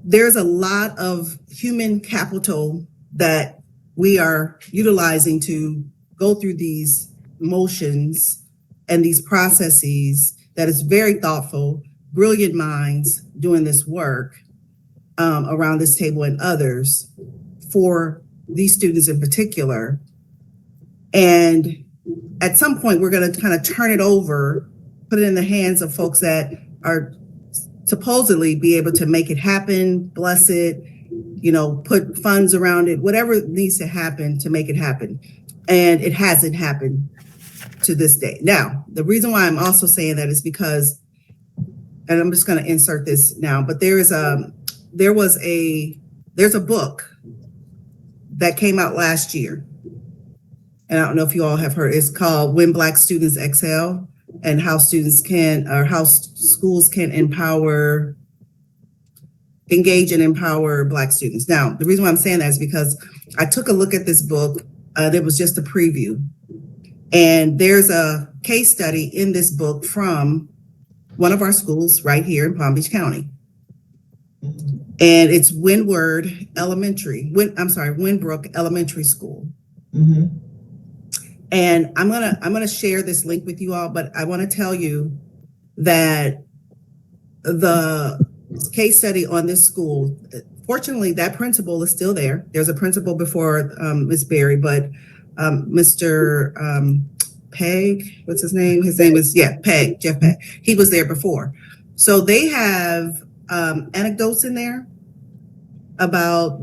there's a lot of human capital that we are utilizing to go through these motions and these processes that is very thoughtful, brilliant minds doing this work around this table and others for these students in particular. And at some point, we're going to kind of turn it over, put it in the hands of folks that are supposedly be able to make it happen, bless it, put funds around it, whatever needs to happen to make it happen. And it hasn't happened to this day. Now, the reason why I'm also saying that is because, and I'm just going to insert this now, but there's a book that came out last year. And I don't know if you all have heard, it's called When Black Students Excel, and how schools can engage and empower Black students. Now, the reason why I'm saying that is because I took a look at this book. It was just a preview. And there's a case study in this book from one of our schools right here in Palm Beach County. And it's Windbrook Elementary School. Mm-hmm. And I'm gonna share this link with you all, but I want to tell you that the case study on this school, fortunately, that principal is still there. There's a principal before Ms. Berry, but Mr. Peg, what's his name? His name is, Peg, Jeff Peg. He was there before. So they have anecdotes in there about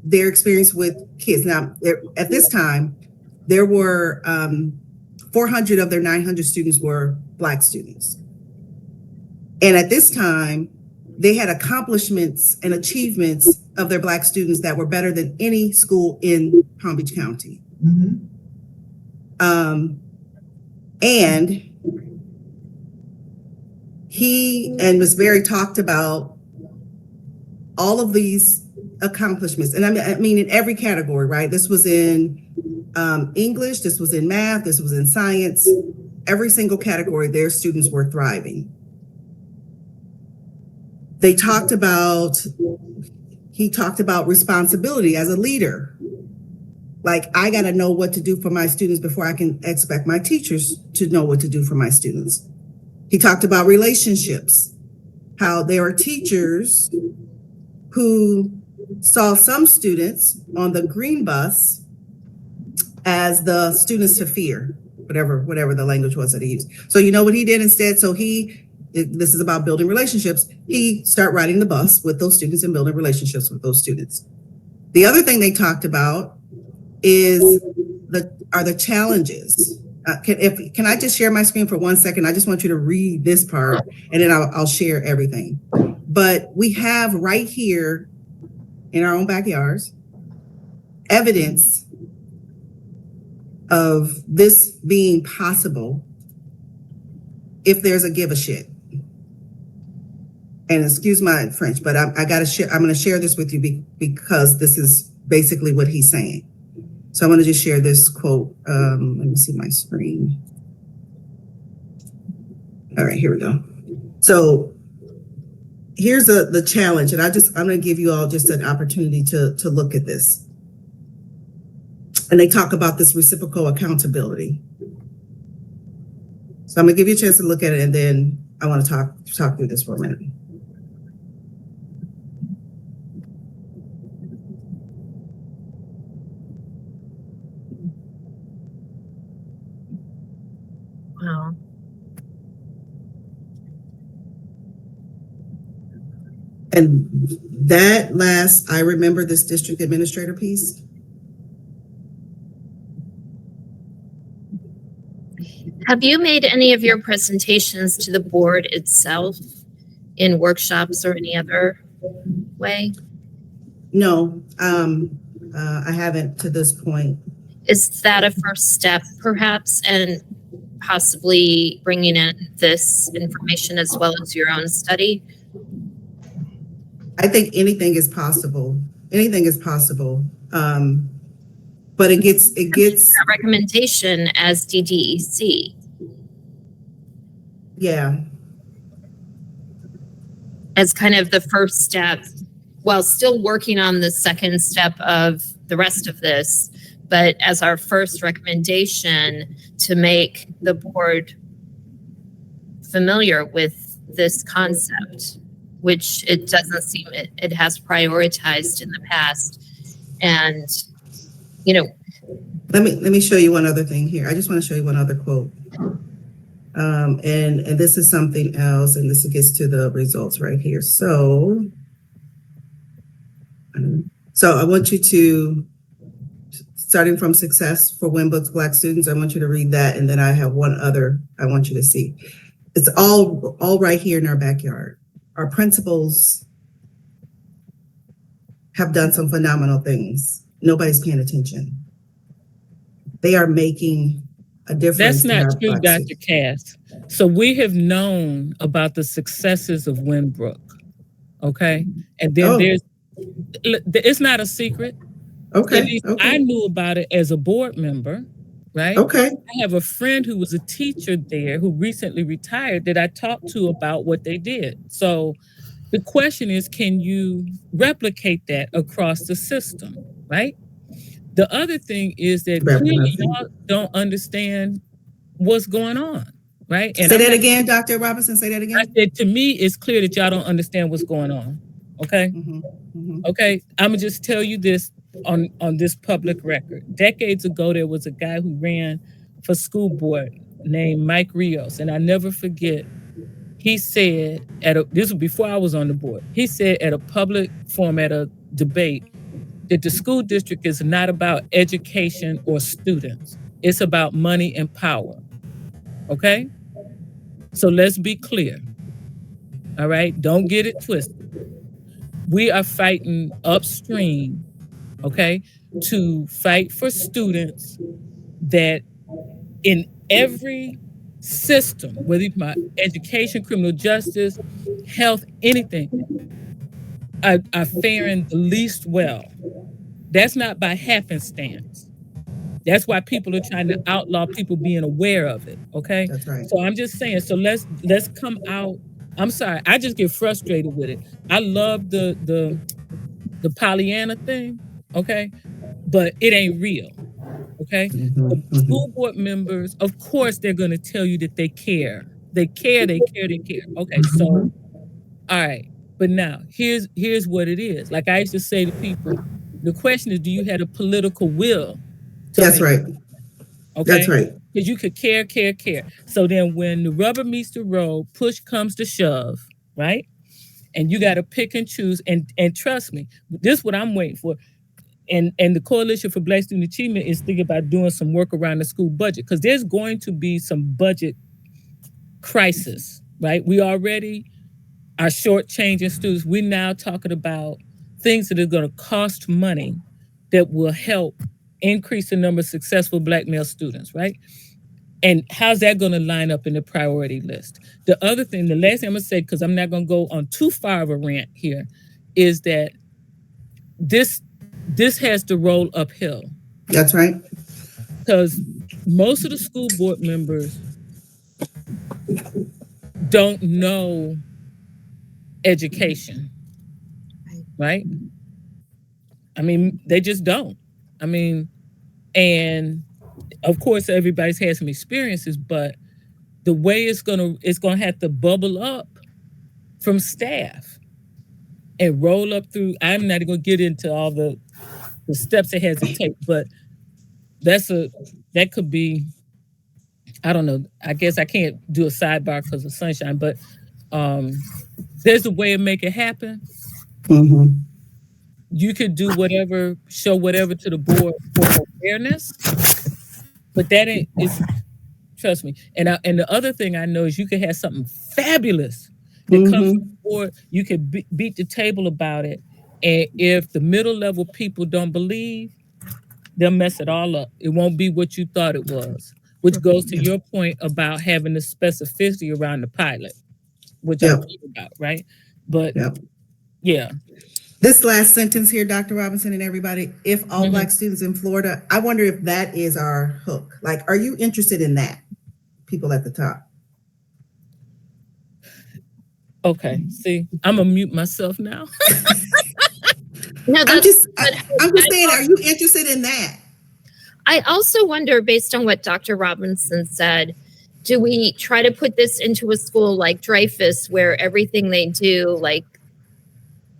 their experience with kids. Now, at this time, there were 400 of their 900 students were Black students. And at this time, they had accomplishments and achievements of their Black students that were better than any school in Palm Beach County. Mm-hmm. And he and Ms. Berry talked about all of these accomplishments. And I mean, in every category, right? This was in English, this was in math, this was in science. Every single category, their students were thriving. He talked about responsibility as a leader. Like, I got to know what to do for my students before I can expect my teachers to know what to do for my students. He talked about relationships, how there are teachers who saw some students on the green bus as the students to fear, whatever the language was that he used. So you know what he did instead? So this is about building relationships. He started riding the bus with those students and building relationships with those students. The other thing they talked about is the challenges. Can I just share my screen for 1 second? I just want you to read this part, and then I'll share everything. But we have right here in our own backyards evidence of this being possible if there's a give a shit. And excuse my French, but I'm going to share this with you because this is basically what he's saying. So I'm going to just share this quote. Let me see my screen. All right, here we go. So here's the challenge, and I'm going to give you all just an opportunity to look at this. And they talk about this reciprocal accountability. So I'm going to give you a chance to look at it, and then I want to talk through this for a minute. Wow. And that last, I remember this district administrator piece. Have you made any of your presentations to the board itself in workshops or any other way? No, I haven't to this point. Is that a first step, perhaps, and possibly bringing in this information as well as your own study? I think anything is possible. Anything is possible. But it gets That recommendation as DDEC. yeah. As kind of the first step, while still working on the second step of the rest of this, but as our first recommendation to make the board familiar with this concept, which it doesn't seem it has prioritized in the past. And, you know, Let me show you one other thing here. I just want to show you one other quote. And this is something else, and this gets to the results right here. So I want you to, starting from Success for Winbrook's Black Students, I want you to read that, and then I have one other I want you to see. It's all right here in our backyard. Our principals have done some phenomenal things. Nobody's paying attention. They are making a difference. That's not true, Dr. Cass. So we have known about the successes of Winbrook, okay? And then it's not a secret. Okay. At least I knew about it as a board member, right? Okay. I have a friend who was a teacher there who recently retired that I talked to about what they did. So the question is, can you replicate that across the system, right? The other thing is that clearly y'all don't understand what's going on, right? And say that again, Dr. Robinson, say that again. I said, to me, it's clear that y'all don't understand what's going on, okay? Okay, I'm gonna just tell you this on this public record. Decades ago, there was a guy who ran for school board named Mike Rios, and I never forget, he said, this was before I was on the board, he said at a public forum, at a debate, that the school district is not about education or students. It's about money and power, okay? So let's be clear, all right? Don't get it twisted. We are fighting upstream, okay, to fight for students that in every system, whether it's my education, criminal justice, health, anything, are faring the least well. That's not by happenstance. That's why people are trying to outlaw people being aware of it, okay? That's right. So I'm just saying, so let's come out. I'm sorry, I just get frustrated with it. I love the Pollyanna thing, okay? But it ain't real, okay? The school board members, of course, they're gonna tell you that they care. They care. Okay, so, all right. But now, here's what it is. Like I used to say to people, the question is, do you have a political will? That's right. Okay? That's right. Because you could care. So then when the rubber meets the road, push comes to shove, right? And you got to pick and choose. And trust me, this is what I'm waiting for. And the Coalition for Black Student Achievement is thinking about doing some work around the school budget, because there's going to be some budget crisis, right? We already are shortchanging students. We're now talking about things that are going to cost money that will help increase the number of successful Black male students, right? And how's that going to line up in the priority list? The other thing, the last thing I'm going to say, because I'm not going to go on too far of a rant here, is that this has to roll uphill. That's right. Because most of the school board members don't know education, right? I mean, they just don't. I mean, and of course, everybody's had some experiences, but the way it's gonna have to bubble up from staff and roll up through. I'm not gonna get into all the steps it has to take, but that could be I don't know. I guess I can't do a sidebar because of sunshine, but there's a way to make it happen. Mhm. You could do whatever, show whatever to the board for awareness, but that ain't it's trust me. And the other thing I know is you could have something fabulous that comes from Mhm. the board. You could beat the table about it, and if the middle level people don't believe, they'll mess it all up. It won't be what you thought it was, which goes to your point about having the specificity around the pilot, which I Yep. talked about, right? But Yep. yeah. This last sentence here, Dr. Robinson and everybody, if all Mhm. Black students in Florida, I wonder if that is our hook. Like, are you interested in that? People at the top. Okay. See, I'm gonna mute myself now. No, I'm that's just good. saying, are you interested in that? I also wonder, based on what Dr. Robinson said, do we try to put this into a school like Dreyfus, where everything they do, like,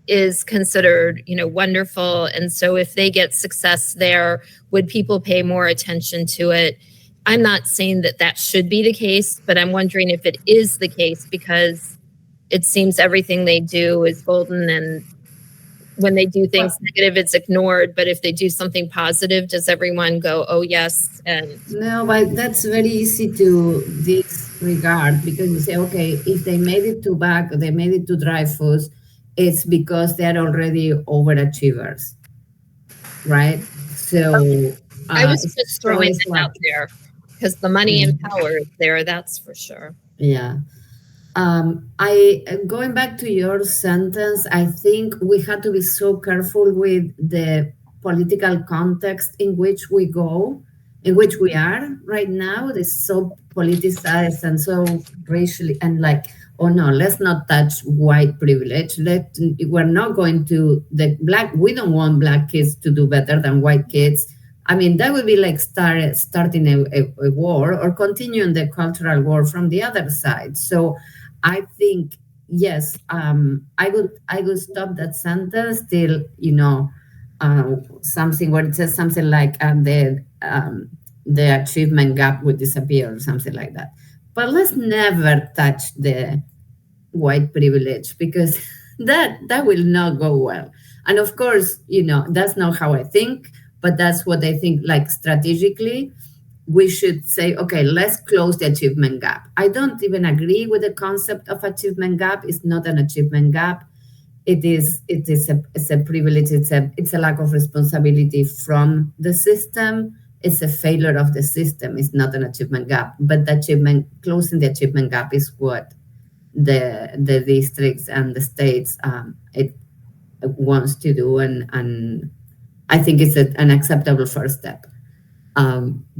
is considered, wonderful? And so if they get success there, would people pay more attention to it? I'm not saying that that should be the case, but I'm wondering if it is the case, because it seems everything they do is golden, and when they do things negative, it's ignored. But if they do something positive, does everyone go, oh, yes? And No, but that's very easy to disregard, because you say, okay, if they made it to back, they made it to Dreyfus, it's because they're already overachievers, right? So I was it's just throwing always that like, out there, because the money and power is there, that's for sure. yeah. I going back to your sentence, I think we have to be so careful with the political context in which we go, in which we are right now. It is so politicized and so racially, and like, oh no, let's not touch white privilege. We're not going to we don't want Black kids to do better than white kids. I mean, that would be like starting a war, or continuing the cultural war from the other side. So I think, yes, I would stop that sentence till, something where it says something like the achievement gap would disappear, or something like that. But let's never touch the white privilege, because that will not go well. And of course, that's not how I think, but that's what I think, like, strategically we should say, okay, let's close the achievement gap. I don't even agree with the concept of achievement gap. It's not an achievement gap. It's a privilege. It's a lack of responsibility from the system. It's a failure of the system. It's not an achievement gap. But closing the achievement gap is what the districts and the states it wants to do, and I think it's an acceptable first step.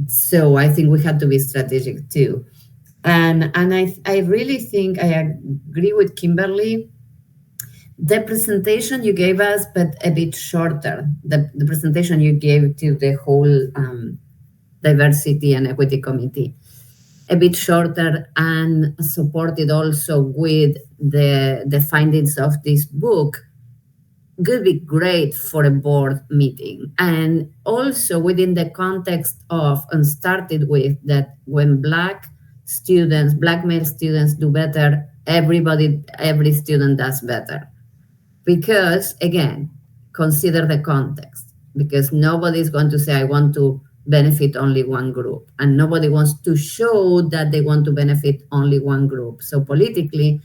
So I think we have to be strategic too. And I really think I agree with Kimberly. The presentation you gave us, but a bit shorter, the presentation you gave to the whole diversity and equity committee, a bit shorter, and supported also with the findings of this book, could be great for a board meeting. And also within the context of, and started with, that when Black male students do better, every student does better. Because again, consider the context, because nobody's going to say, I want to benefit only one group, and nobody wants to show that they want to benefit only one group. So politically,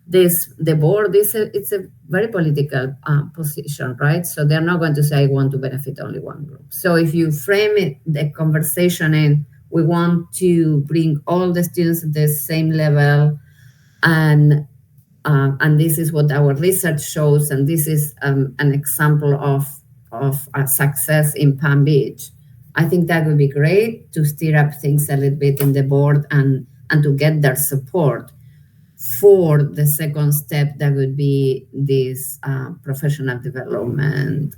the board it's a very political position, right? So they're not going to say, I want to benefit only one group. So if you frame the conversation in, we want to bring all the students at the same level, and this is what our research shows, and this is an example of a success in Palm Beach. I think that would be great to stir up things a little bit in the board, and to get their support for the second step. That would be this professional development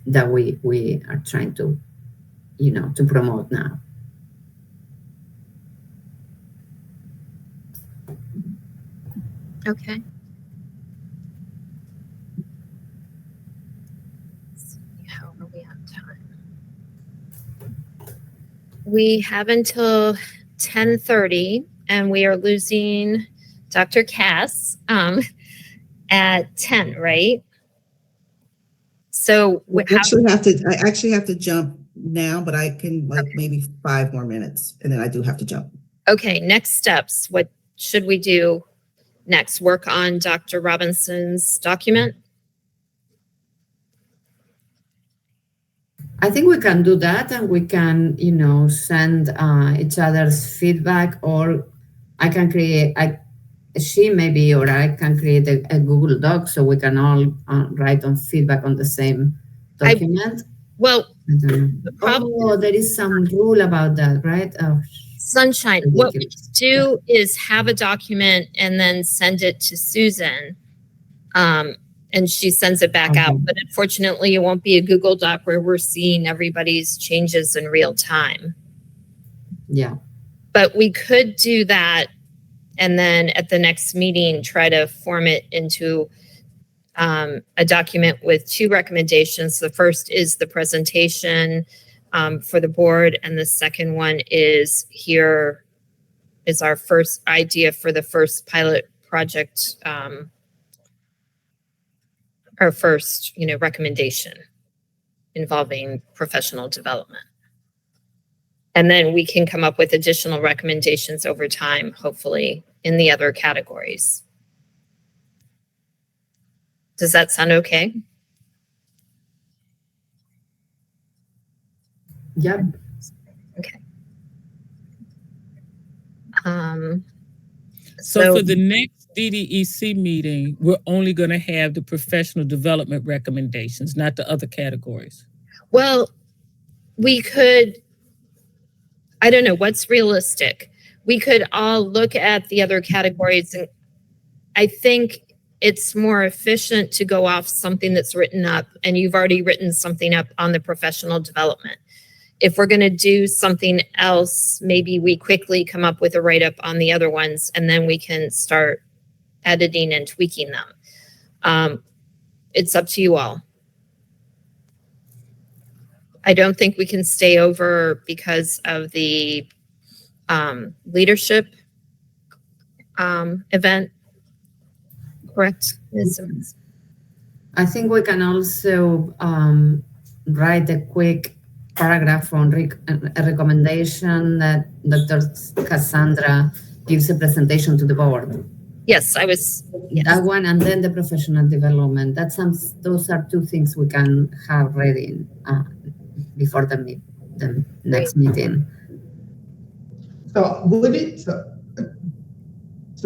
that we are trying to promote now. Okay. How are we on time? we have until 10:30, and we are losing Dr. Cass at 10, right? So I actually have to jump now, but I can maybe 5 more minutes, and then I do have to jump. okay, next steps. What should we do next? Work on Dr. Robinson's document? I think we can do that, and we can, send each other's feedback, or I can create, she maybe, or I can create a Google Doc so we can all write on feedback on the same document. The problem there is some rule about that, right? Oh, Sunshine, what we do is have a document and then send it to Susan. And she sends it back out. But unfortunately, it won't be a Google Doc where we're seeing everybody's changes in real time. Yeah. But we could do that, and then at the next meeting, try to form it into a document with 2 recommendations. The first is the presentation for the board, and the second one is here is our first idea for the first pilot project, our first, recommendation involving professional development. And then we can come up with additional recommendations over time, hopefully, in the other categories. Does that sound okay? Yeah. Okay. So for the next DDEC meeting, we're only going to have the professional development recommendations, not the other categories. Well, we could, I don't know, what's realistic? We could all look at the other categories, and I think it's more efficient to go off something that's written up, and you've already written something up on the professional development. If we're going to do something else, maybe we quickly come up with a write-up on the other ones, and then we can start editing and tweaking them. It's up to you all. I don't think we can stay over because of the leadership event, correct, Ms. Simmons? I think we can also write a quick paragraph on a recommendation that Dr. Cassandra gives a presentation to the board. Yes, yes. That one, and then the professional development. Those are 2 things we can have ready before the next meeting. So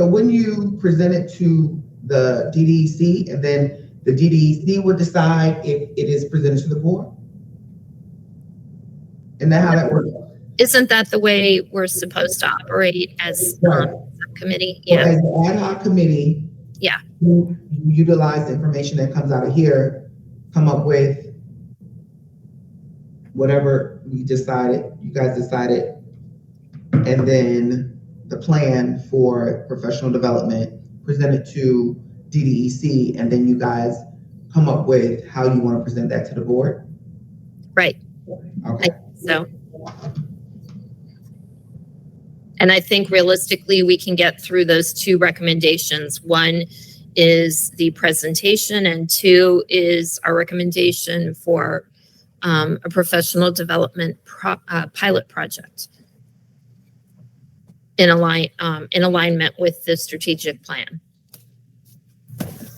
when you present it to the DDEC, and then the DDEC will decide if it is presented to the board? Isn't that how that works? Isn't that the way we're supposed to operate as subcommittee? Yeah. So as the ad hoc committee, yeah, you utilize the information that comes out of here, come up with whatever you guys decided, and then the plan for professional development, present it to DDEC, and then you guys come up with how you want to present that to the board? Right. Okay. So, and I think realistically, we can get through those 2 recommendations. 1 is the presentation, and 2 is our recommendation for a professional development pilot project in alignment with the strategic plan.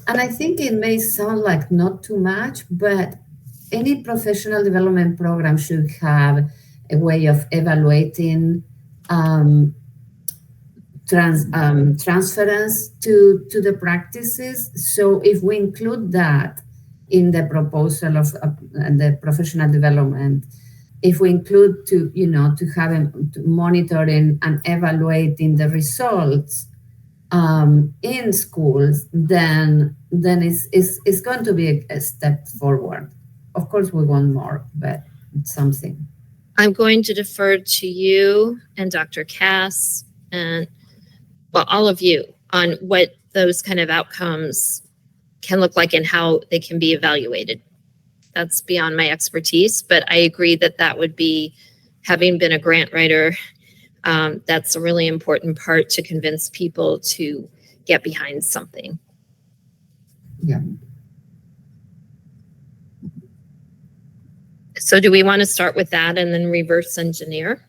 And I think it may sound like not too much, but any professional development program should have a way of evaluating transference to the practices. So if we include that in the proposal of the professional development, if we include to have monitoring and evaluating the results in schools, then it's going to be a step forward. Of course, we want more, but it's something. I'm going to defer to you and Dr. Cass and, well, all of you on what those kind of outcomes can look like and how they can be evaluated. That's beyond my expertise, but I agree that that would be having been a grant writer, that's a really important part to convince people to get behind something. Yeah. So do we want to start with that and then reverse engineer?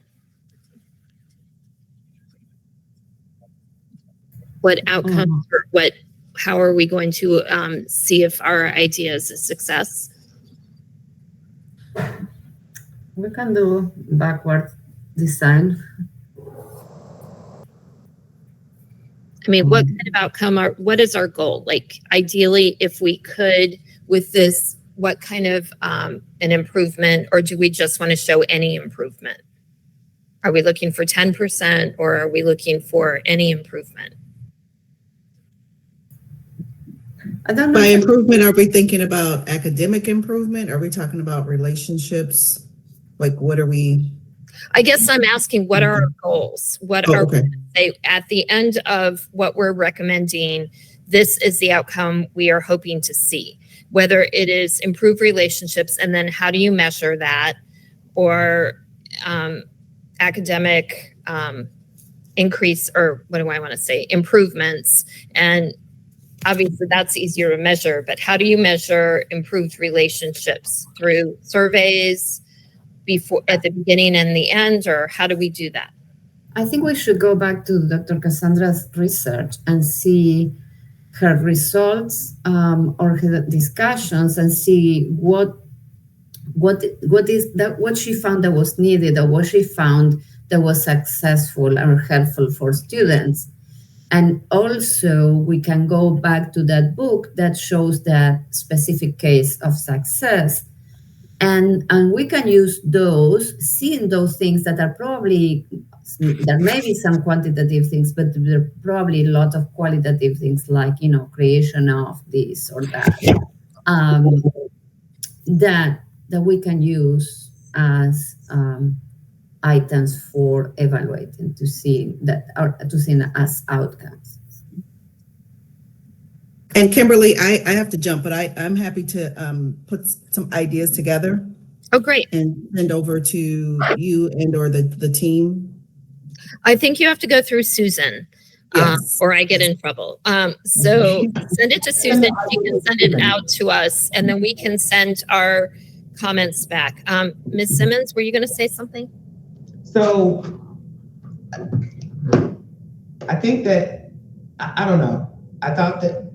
What outcomes or how are we going to see if our idea is a success? We can do backward design. I mean, what kind of outcome what is our goal? Like, ideally, if we could with this, what kind of an improvement, or do we just want to show any improvement? Are we looking for 10% or are we looking for any improvement? I don't know. By improvement, are we thinking about academic improvement? Are we talking about relationships? Like, what are we? I guess I'm asking, what are our goals? What are we going to say at the end of what we're recommending? This is the outcome we are hoping to see, whether it is improved relationships, and then how do you measure that, or academic increase, or what do I want to say, improvements. And obviously that's easier to measure, but how do you measure improved relationships? Through surveys before, at the beginning and the end, or how do we do that? I think we should go back to Dr. Cassandra's research and see her results or her discussions and see what she found that was needed, or what she found that was successful or helpful for students. And also we can go back to that book that shows that specific case of success. And we can use those, seeing those things that are probably, there may be some quantitative things, but there are probably a lot of qualitative things, like, creation of this or that, that we can use as items for evaluating to see that, or to see as outcomes. And Kimberly, I have to jump, but I'm happy to put some ideas together. Oh, great. And send over to you and or the team. I think you have to go through Susan, Yes. or I get in trouble. So send it to Susan. She can send it out to us, and then we can send our comments back. Ms. Simmons, were you going to say something? So I think that, I don't know. I thought that,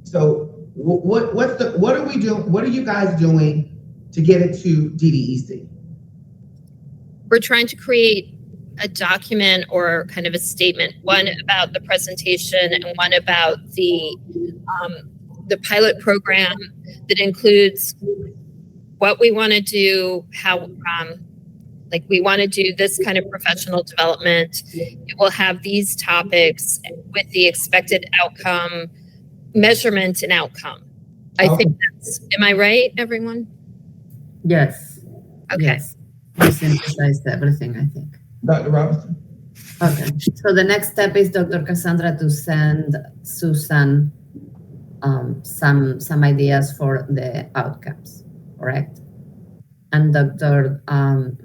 so what are we doing? What are you guys doing to get it to DDEC? We're trying to create a document or kind of a statement, one about the presentation and one about the pilot program that includes what we want to do, how, like, we want to do this kind of professional development. It will have these topics with the expected outcome, measurement and outcome. I think that's, am I right, everyone? Yes. Okay. Yes. We synthesized everything, I think. Dr. Robinson? Okay. So the next step is Dr. Cassandra to send Susan some ideas for the outcomes, correct? And Dr.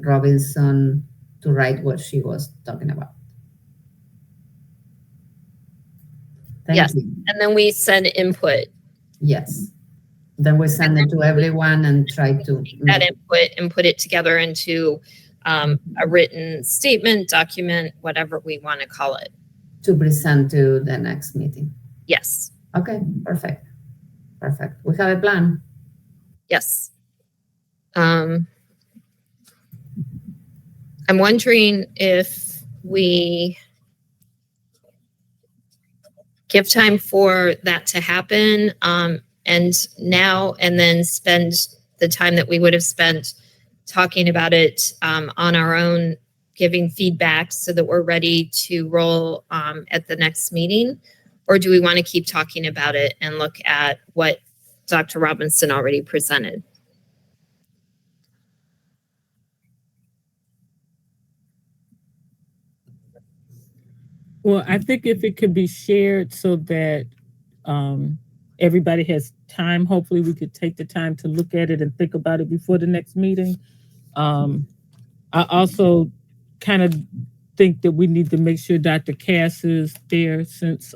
Robinson to write what she was talking about. Thank you. And then we send input. Yes. Then we send it to everyone and try to take that input and put it together into a written statement, document, whatever we want to call it. To present to the next meeting. Yes. Okay, perfect. Perfect. We have a plan. Yes. I'm wondering if we give time for that to happen, and then spend the time that we would have spent talking about it on our own, giving feedback so that we're ready to roll at the next meeting? Or do we want to keep talking about it and look at what Dr. Robinson already presented? Well, I think if it could be shared so that everybody has time, hopefully we could take the time to look at it and think about it before the next meeting. I also kind of think that we need to make sure Dr. Cass is there since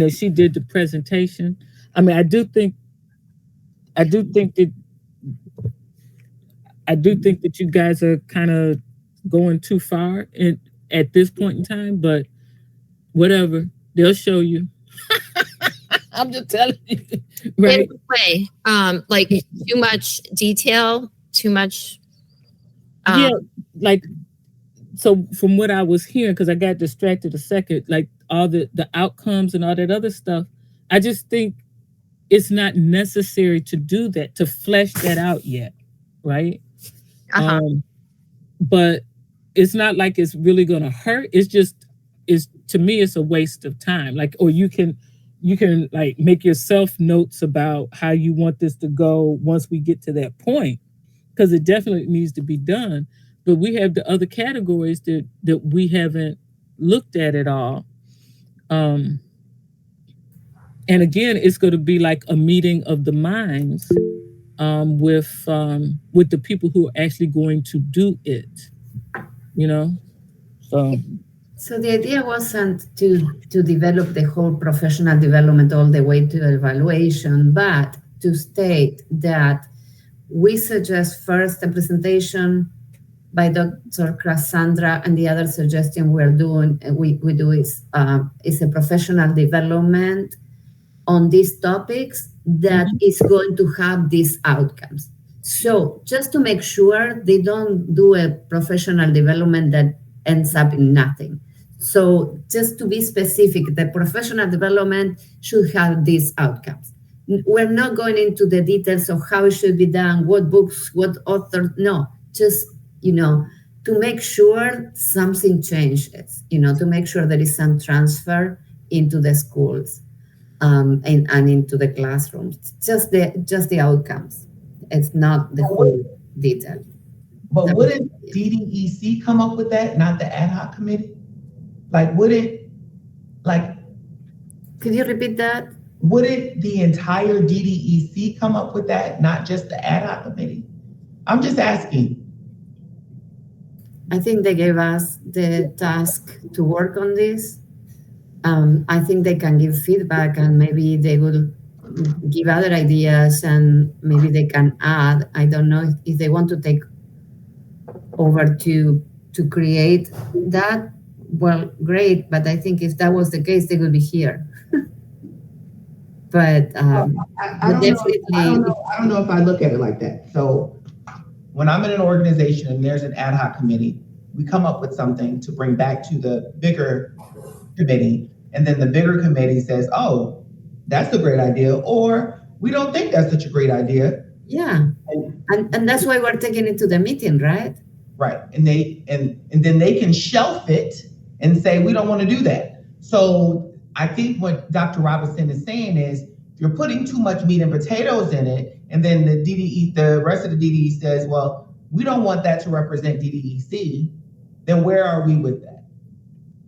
she did the presentation. I mean, I do think that you guys are kind of going too far at this point in time, but whatever, they'll show you. I'm just telling you, right? In a way, like too much detail, too much. Yeah, like, so from what I was hearing, because I got distracted a second, like all the outcomes and all that other stuff, I just think it's not necessary to do that, to flesh that out yet, right? But it's not like it's really gonna hurt. To me, it's a waste of time. Like, or you can like make yourself notes about how you want this to go once we get to that point, because it definitely needs to be done. But we have the other categories that we haven't looked at all. And again, it's going to be like a meeting of the minds with the people who are actually going to do it. So the idea wasn't to develop the whole professional development all the way to evaluation, but to state that we suggest first a presentation by Dr. Cassandra, and the other suggestion we do is a professional development on these topics that is going to have these outcomes. So just to make sure they don't do a professional development that ends up in nothing. So just to be specific, the professional development should have these outcomes. We're not going into the details of how it should be done, what books, what author, no, just, to make sure something changes, to make sure there is some transfer into the schools and into the classrooms. Just the outcomes. It's not the whole detail. But wouldn't DDEC come up with that, not the ad hoc committee? Could you repeat that? Wouldn't the entire DDEC come up with that, not just the ad hoc committee? I'm just asking. I think they gave us the task to work on this. I think they can give feedback, and maybe they will give other ideas, and maybe they can add. I don't know if they want to take over to create that. Well, great, but I think if that was the case, they would be here. But I don't know if I look at it like that. So when I'm in an organization and there's an ad hoc committee, we come up with something to bring back to the bigger committee, and then the bigger committee says, oh, that's a great idea, or we don't think that's such a great idea. Yeah, and that's why we're taking it to the meeting, right? Right, and then they can shelf it and say, we don't want to do that. So I think what Dr. Robinson is saying is, you're putting too much meat and potatoes in it, and then the rest of the DDE says, well, we don't want that to represent DDEC, then where are we with that,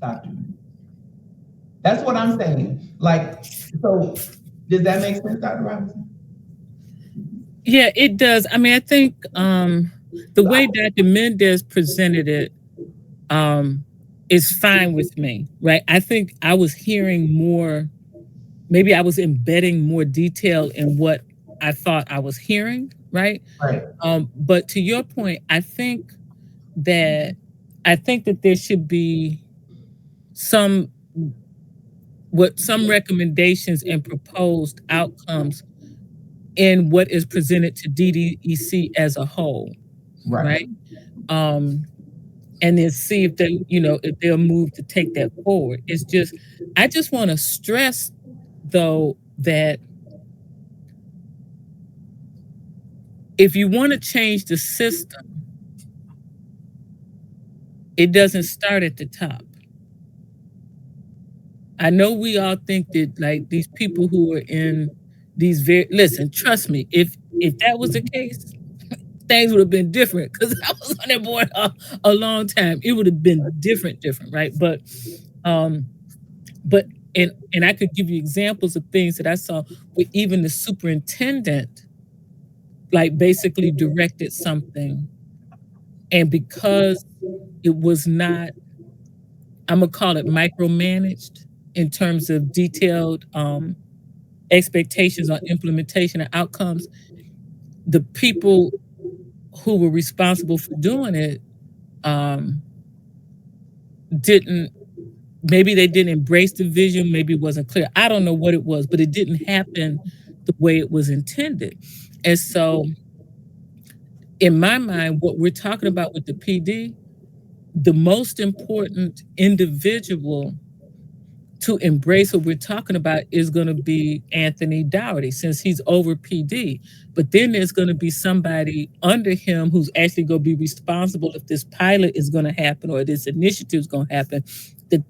Doctor? That's what I'm saying. So does that make sense, Dr. Robinson? Yeah, it does. I mean, I think the way Dr. Mendez presented it is fine with me, right? I think I was hearing more, maybe I was embedding more detail in what I thought I was hearing, right? Right. But to your point, I think that there should be some recommendations and proposed outcomes in what is presented to DDEC as a whole, right? And then see if they, if they'll move to take that forward. It's just, I just want to stress though that if you want to change the system, it doesn't start at the top. I know we all think that like these people who are in these listen, trust me, if that was the case, things would have been different, because I was on that board a long time. It would have been different, right? But and I could give you examples of things that I saw where even the superintendent like basically directed something And because it was not, I'm gonna call it micromanaged in terms of detailed expectations on implementation and outcomes, the people who were responsible for doing it didn't, maybe they didn't embrace the vision, maybe it wasn't clear. I don't know what it was, but it didn't happen the way it was intended. And so in my mind, what we're talking about with the PD, the most important individual to embrace what we're talking about is going to be Anthony Dougherty, since he's over PD. But then there's going to be somebody under him who's actually going to be responsible if this pilot is going to happen or this initiative is going to happen.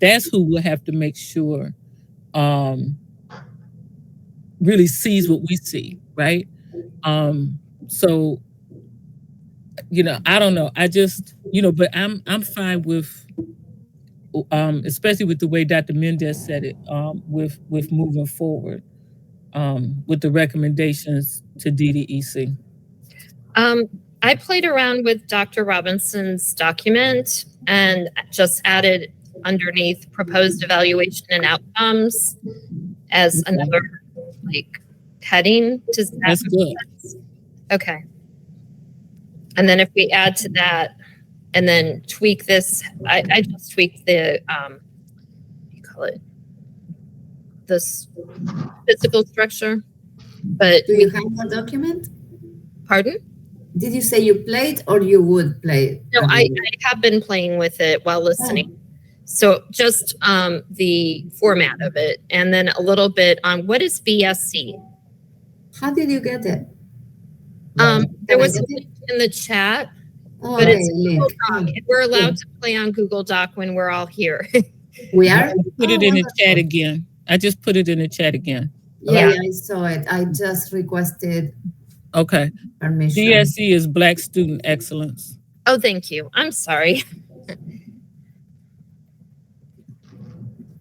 That's who will have to make sure really sees what we see, right? So, you know, I don't know. I just, you know, but I'm fine with, especially with the way Dr. Mendez said it, with moving forward with the recommendations to DDEC. I played around with Dr. Robinson's document and just added underneath proposed evaluation and outcomes as another like heading. Does that That's good. sense? Okay. And then if we add to that and then tweak this, I just tweaked the what do you call it? This physical structure. But Do you have a document? pardon? Did you say you played or you would play? No, I have been playing with it while listening. So just the format of it, and then a little bit on what is BSC. How did you get it? There was a link in the chat, Oh, but okay, it's link. Google Doc. We're allowed to play on Google Doc when we're all here. We are? Put it in the chat again. I just put it in the chat again. Yeah, I saw it. I just requested Okay. permission. DSE is Black Student Excellence. Oh, thank you. I'm sorry.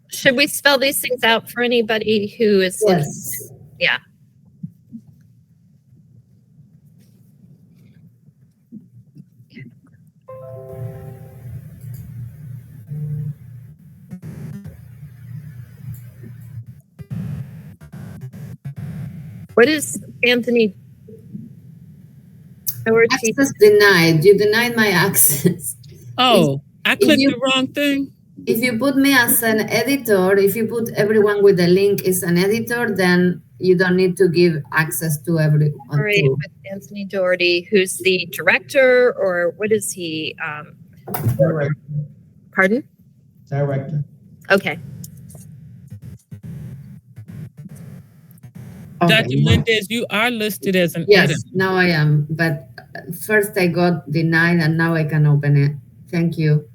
Should we spell these things out for anybody who is looking? Yes. Yeah. What is Anthony? Access denied. You denied my access. Oh, I clicked you- the wrong thing. If you put me as an editor, if you put everyone with the link is an editor, then you don't need to give access to everyone. Right, too. with Anthony Dougherty, who's the director, or what is he? Director. Pardon? Director. Okay. Okay. Dr. Mendez, you are listed as an Yes, editor. now I am. But first I got denied and now I can open it. Thank you.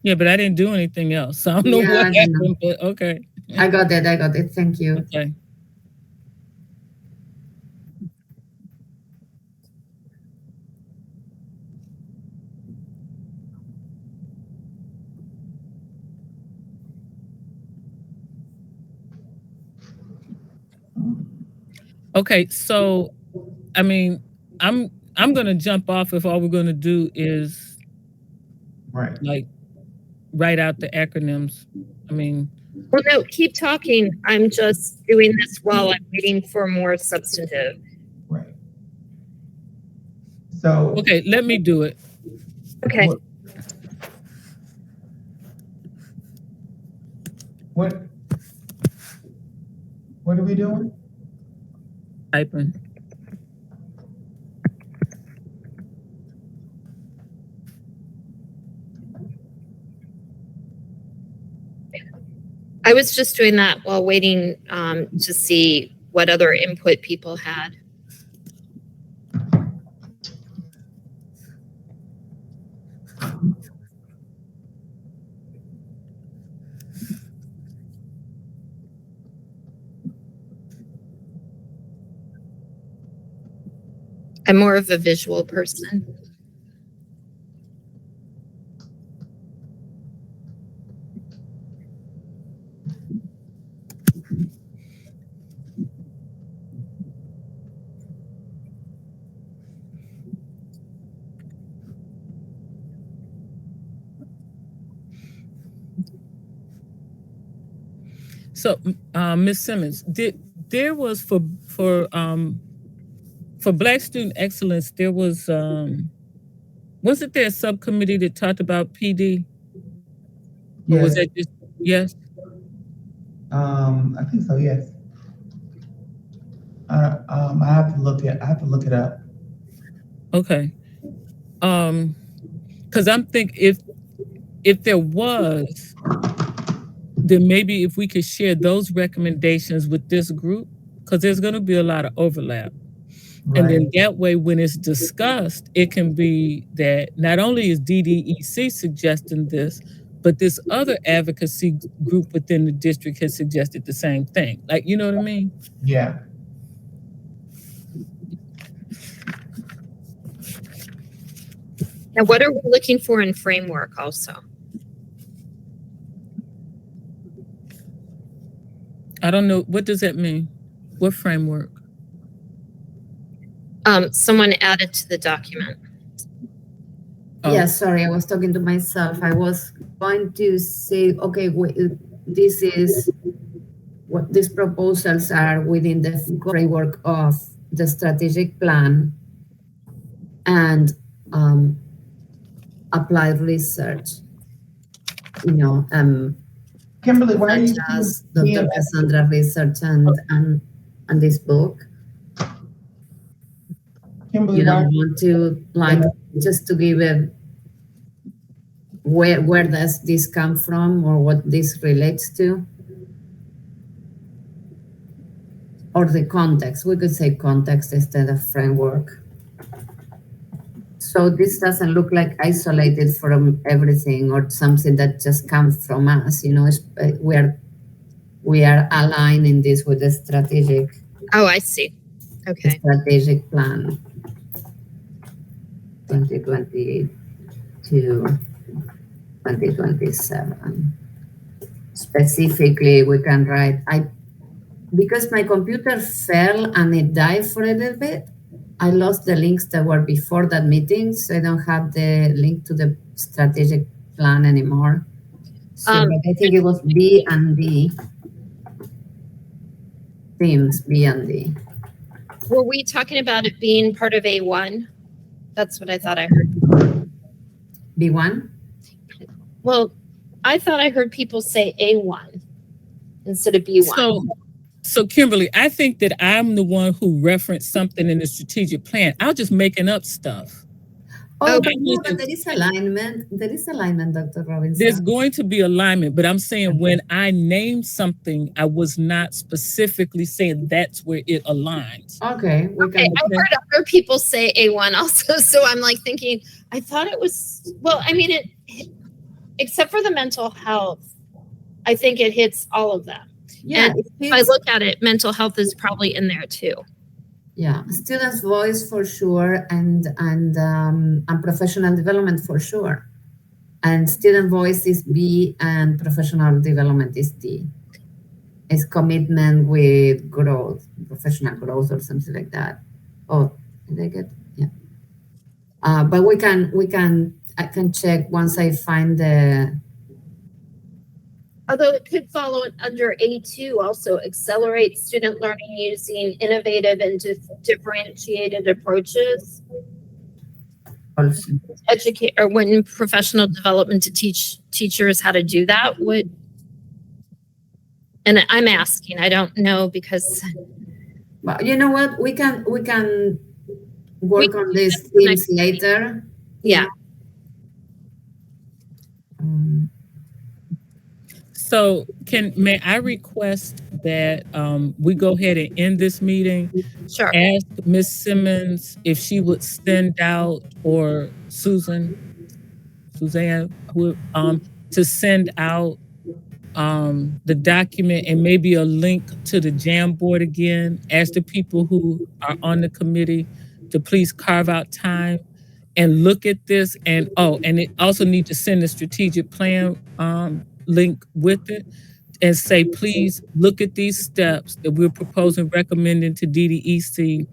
Yeah, but I didn't do anything else. So I don't know Yeah, what I don't know. happened, but okay. I got it. I got it. Thank you. Okay. Okay, so I mean, I'm gonna jump off if all we're gonna do is Right. like write out the acronyms. I mean, Well, no, keep talking. I'm just doing this while I'm waiting for more substantive. Right. So. okay, let me do it. Okay. What are we doing? Typing. I was just doing that while waiting to see what other input people had. I'm more of a visual person. So, Ms. Simmons, there was for Black Student Excellence, there was wasn't there a subcommittee that talked about PD? Or was Yes, that just yes? I think so, yes. I have to look it up. Okay. Because I'm thinking if there was, then maybe if we could share those recommendations with this group, because there's going to be a lot of overlap. And then Right. that way, when it's discussed, it can be that not only is DDEC suggesting this, but this other advocacy group within the district has suggested the same thing. Like, you know what I mean? Yeah. Now, what are we looking for in framework also? I don't know. What does that mean? What framework? Someone added to the document. Oh. Yeah, sorry, I was talking to myself. I was going to say, okay, this is what these proposals are within the framework of the strategic plan and applied research. You know, Kimberly, why are you such as being Dr. Cassandra research and this book. Kimberly, You why? don't want to like just to give it where does this come from or what this relates to, or the context. We could say context instead of framework. So this doesn't look like isolated from everything or something that just comes from us. You know, we are aligning this with the strategic. Oh, I see. Okay. Strategic plan 2020 to 2027. Specifically, we can write, because my computer fell and it died for a little bit, I lost the links that were before that meeting, so I don't have the link to the strategic plan anymore. So I think it was B and D. Themes B and D. Were we talking about it being part of A1? That's what I thought I heard. B1? Well, I thought I heard people say A1 instead of B1. So Kimberly, I think that I'm the one who referenced something in the strategic plan. I was just making up stuff. Oh, but no, but there is alignment. There is alignment, Dr. Robinson. There's going to be alignment, but I'm saying when I named something, I was not specifically saying that's where it aligns. Okay. Okay, I heard other people say A1 also, so I'm like thinking, I thought it was, well, I mean, it, except for the mental health, I think it hits all of them. Yeah. And if I look at it, mental health is probably in there too. Yeah, students' voice for sure, and professional development for sure. And student voice is B, and professional development is D. It's commitment with growth, professional growth, or something like that. Oh, did I get? Yeah. But I can check once I find the. Although it could follow under A2 also, accelerate student learning using innovative and differentiated approaches. Also. Educate or when professional development to teach teachers how to do that would. And I'm asking, I don't know because. Well, you know what? We can work on these things later. Yeah. So may I request that we go ahead and end this meeting? Sure. Ask Ms. Simmons if she would send out, or Suzanne, to send out the document and maybe a link to the Jamboard again. Ask the people who are on the committee to please carve out time and look at this. And it also need to send the strategic plan link with it and say, please look at these steps that we're proposing, recommending to DDEC,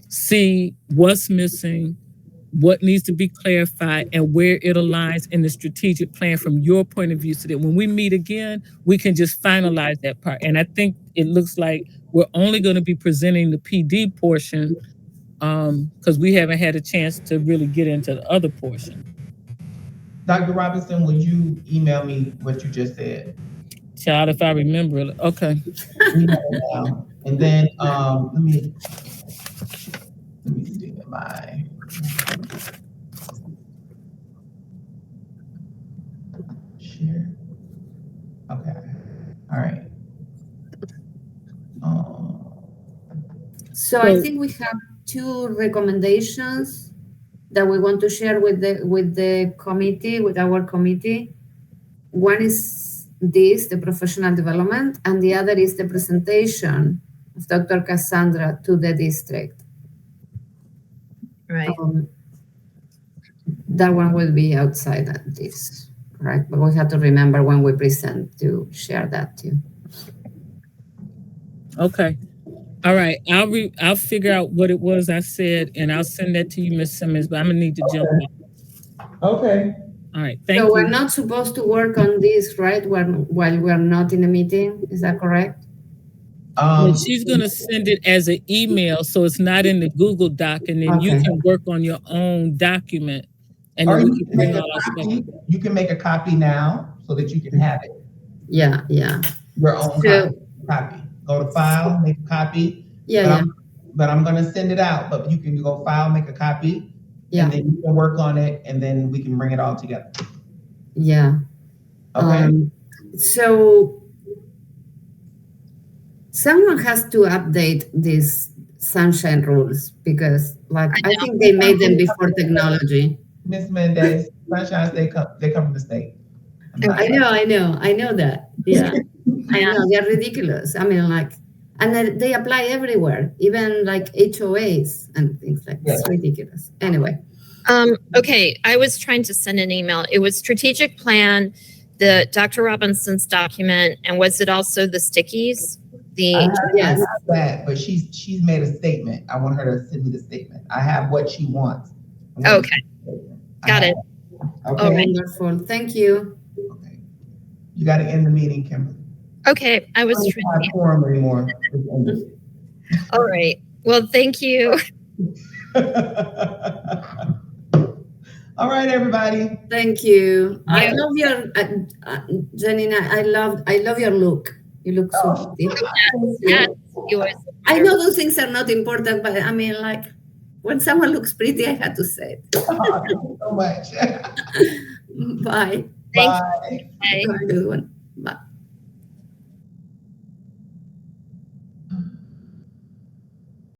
see what's missing, what needs to be clarified and where it aligns in the strategic plan from your point of view, so that when we meet again, we can just finalize that part. And I think it looks like we're only going to be presenting the PD portion because we haven't had a chance to really get into the other portion. Dr. Robinson, would you email me what you just said? Child, if I remember it. Okay. Email it now. And then let me see my share. Okay. All right. So I think we have two recommendations that we want to share with the committee, with our committee. One is this, the professional development, and the other is the presentation of Dr. Cassandra to the district. Right. That one will be outside of this, right? But we have to remember when we present to share that too. Okay. All right. I'll figure out what it was I said and I'll send that to you, Ms. Simmons, but I'm gonna need to jump off. Okay. All right. Thank you. So we're not supposed to work on this, right? While we're not in a meeting, is that correct? But she's gonna send it as an email, so it's not in the Google Doc, and then you can work on your own document. And Or then you can make a copy. You can make a copy now so that you can have it. Yeah. Your own copy. Go to file, make a copy. Yeah. But I'm gonna send it out. But you can go file, make a copy, and then you can work on it, and then we can bring it all together. Yeah. Okay. So someone has to update these sunshine rules because, like, I think they made them before technology. Ms. Mendez, sunshines, they come from the state. I know that. Yeah. I know, they're ridiculous. I mean, like, and then they apply everywhere, even like HOAs and things like that. It's ridiculous. Anyway. Okay, I was trying to send an email. It was strategic plan, the Dr. Robinson's document, and was it also the stickies? I have that, but she's made a statement. I want her to send me the statement. I have what she wants. Okay, got it. Okay. Wonderful. Thank you. Okay. You got to end the meeting, Kimberly. Okay, I was trying to forum anymore. All right. Well, thank you. All right, everybody. Thank you. I love your Janina. I love your look. You look so pretty. Yes, yours. I know those things are not important, but I mean, like, when someone looks pretty, I had to say it. Thank you so much. Bye. Thank you. Bye. Have a good one. Bye.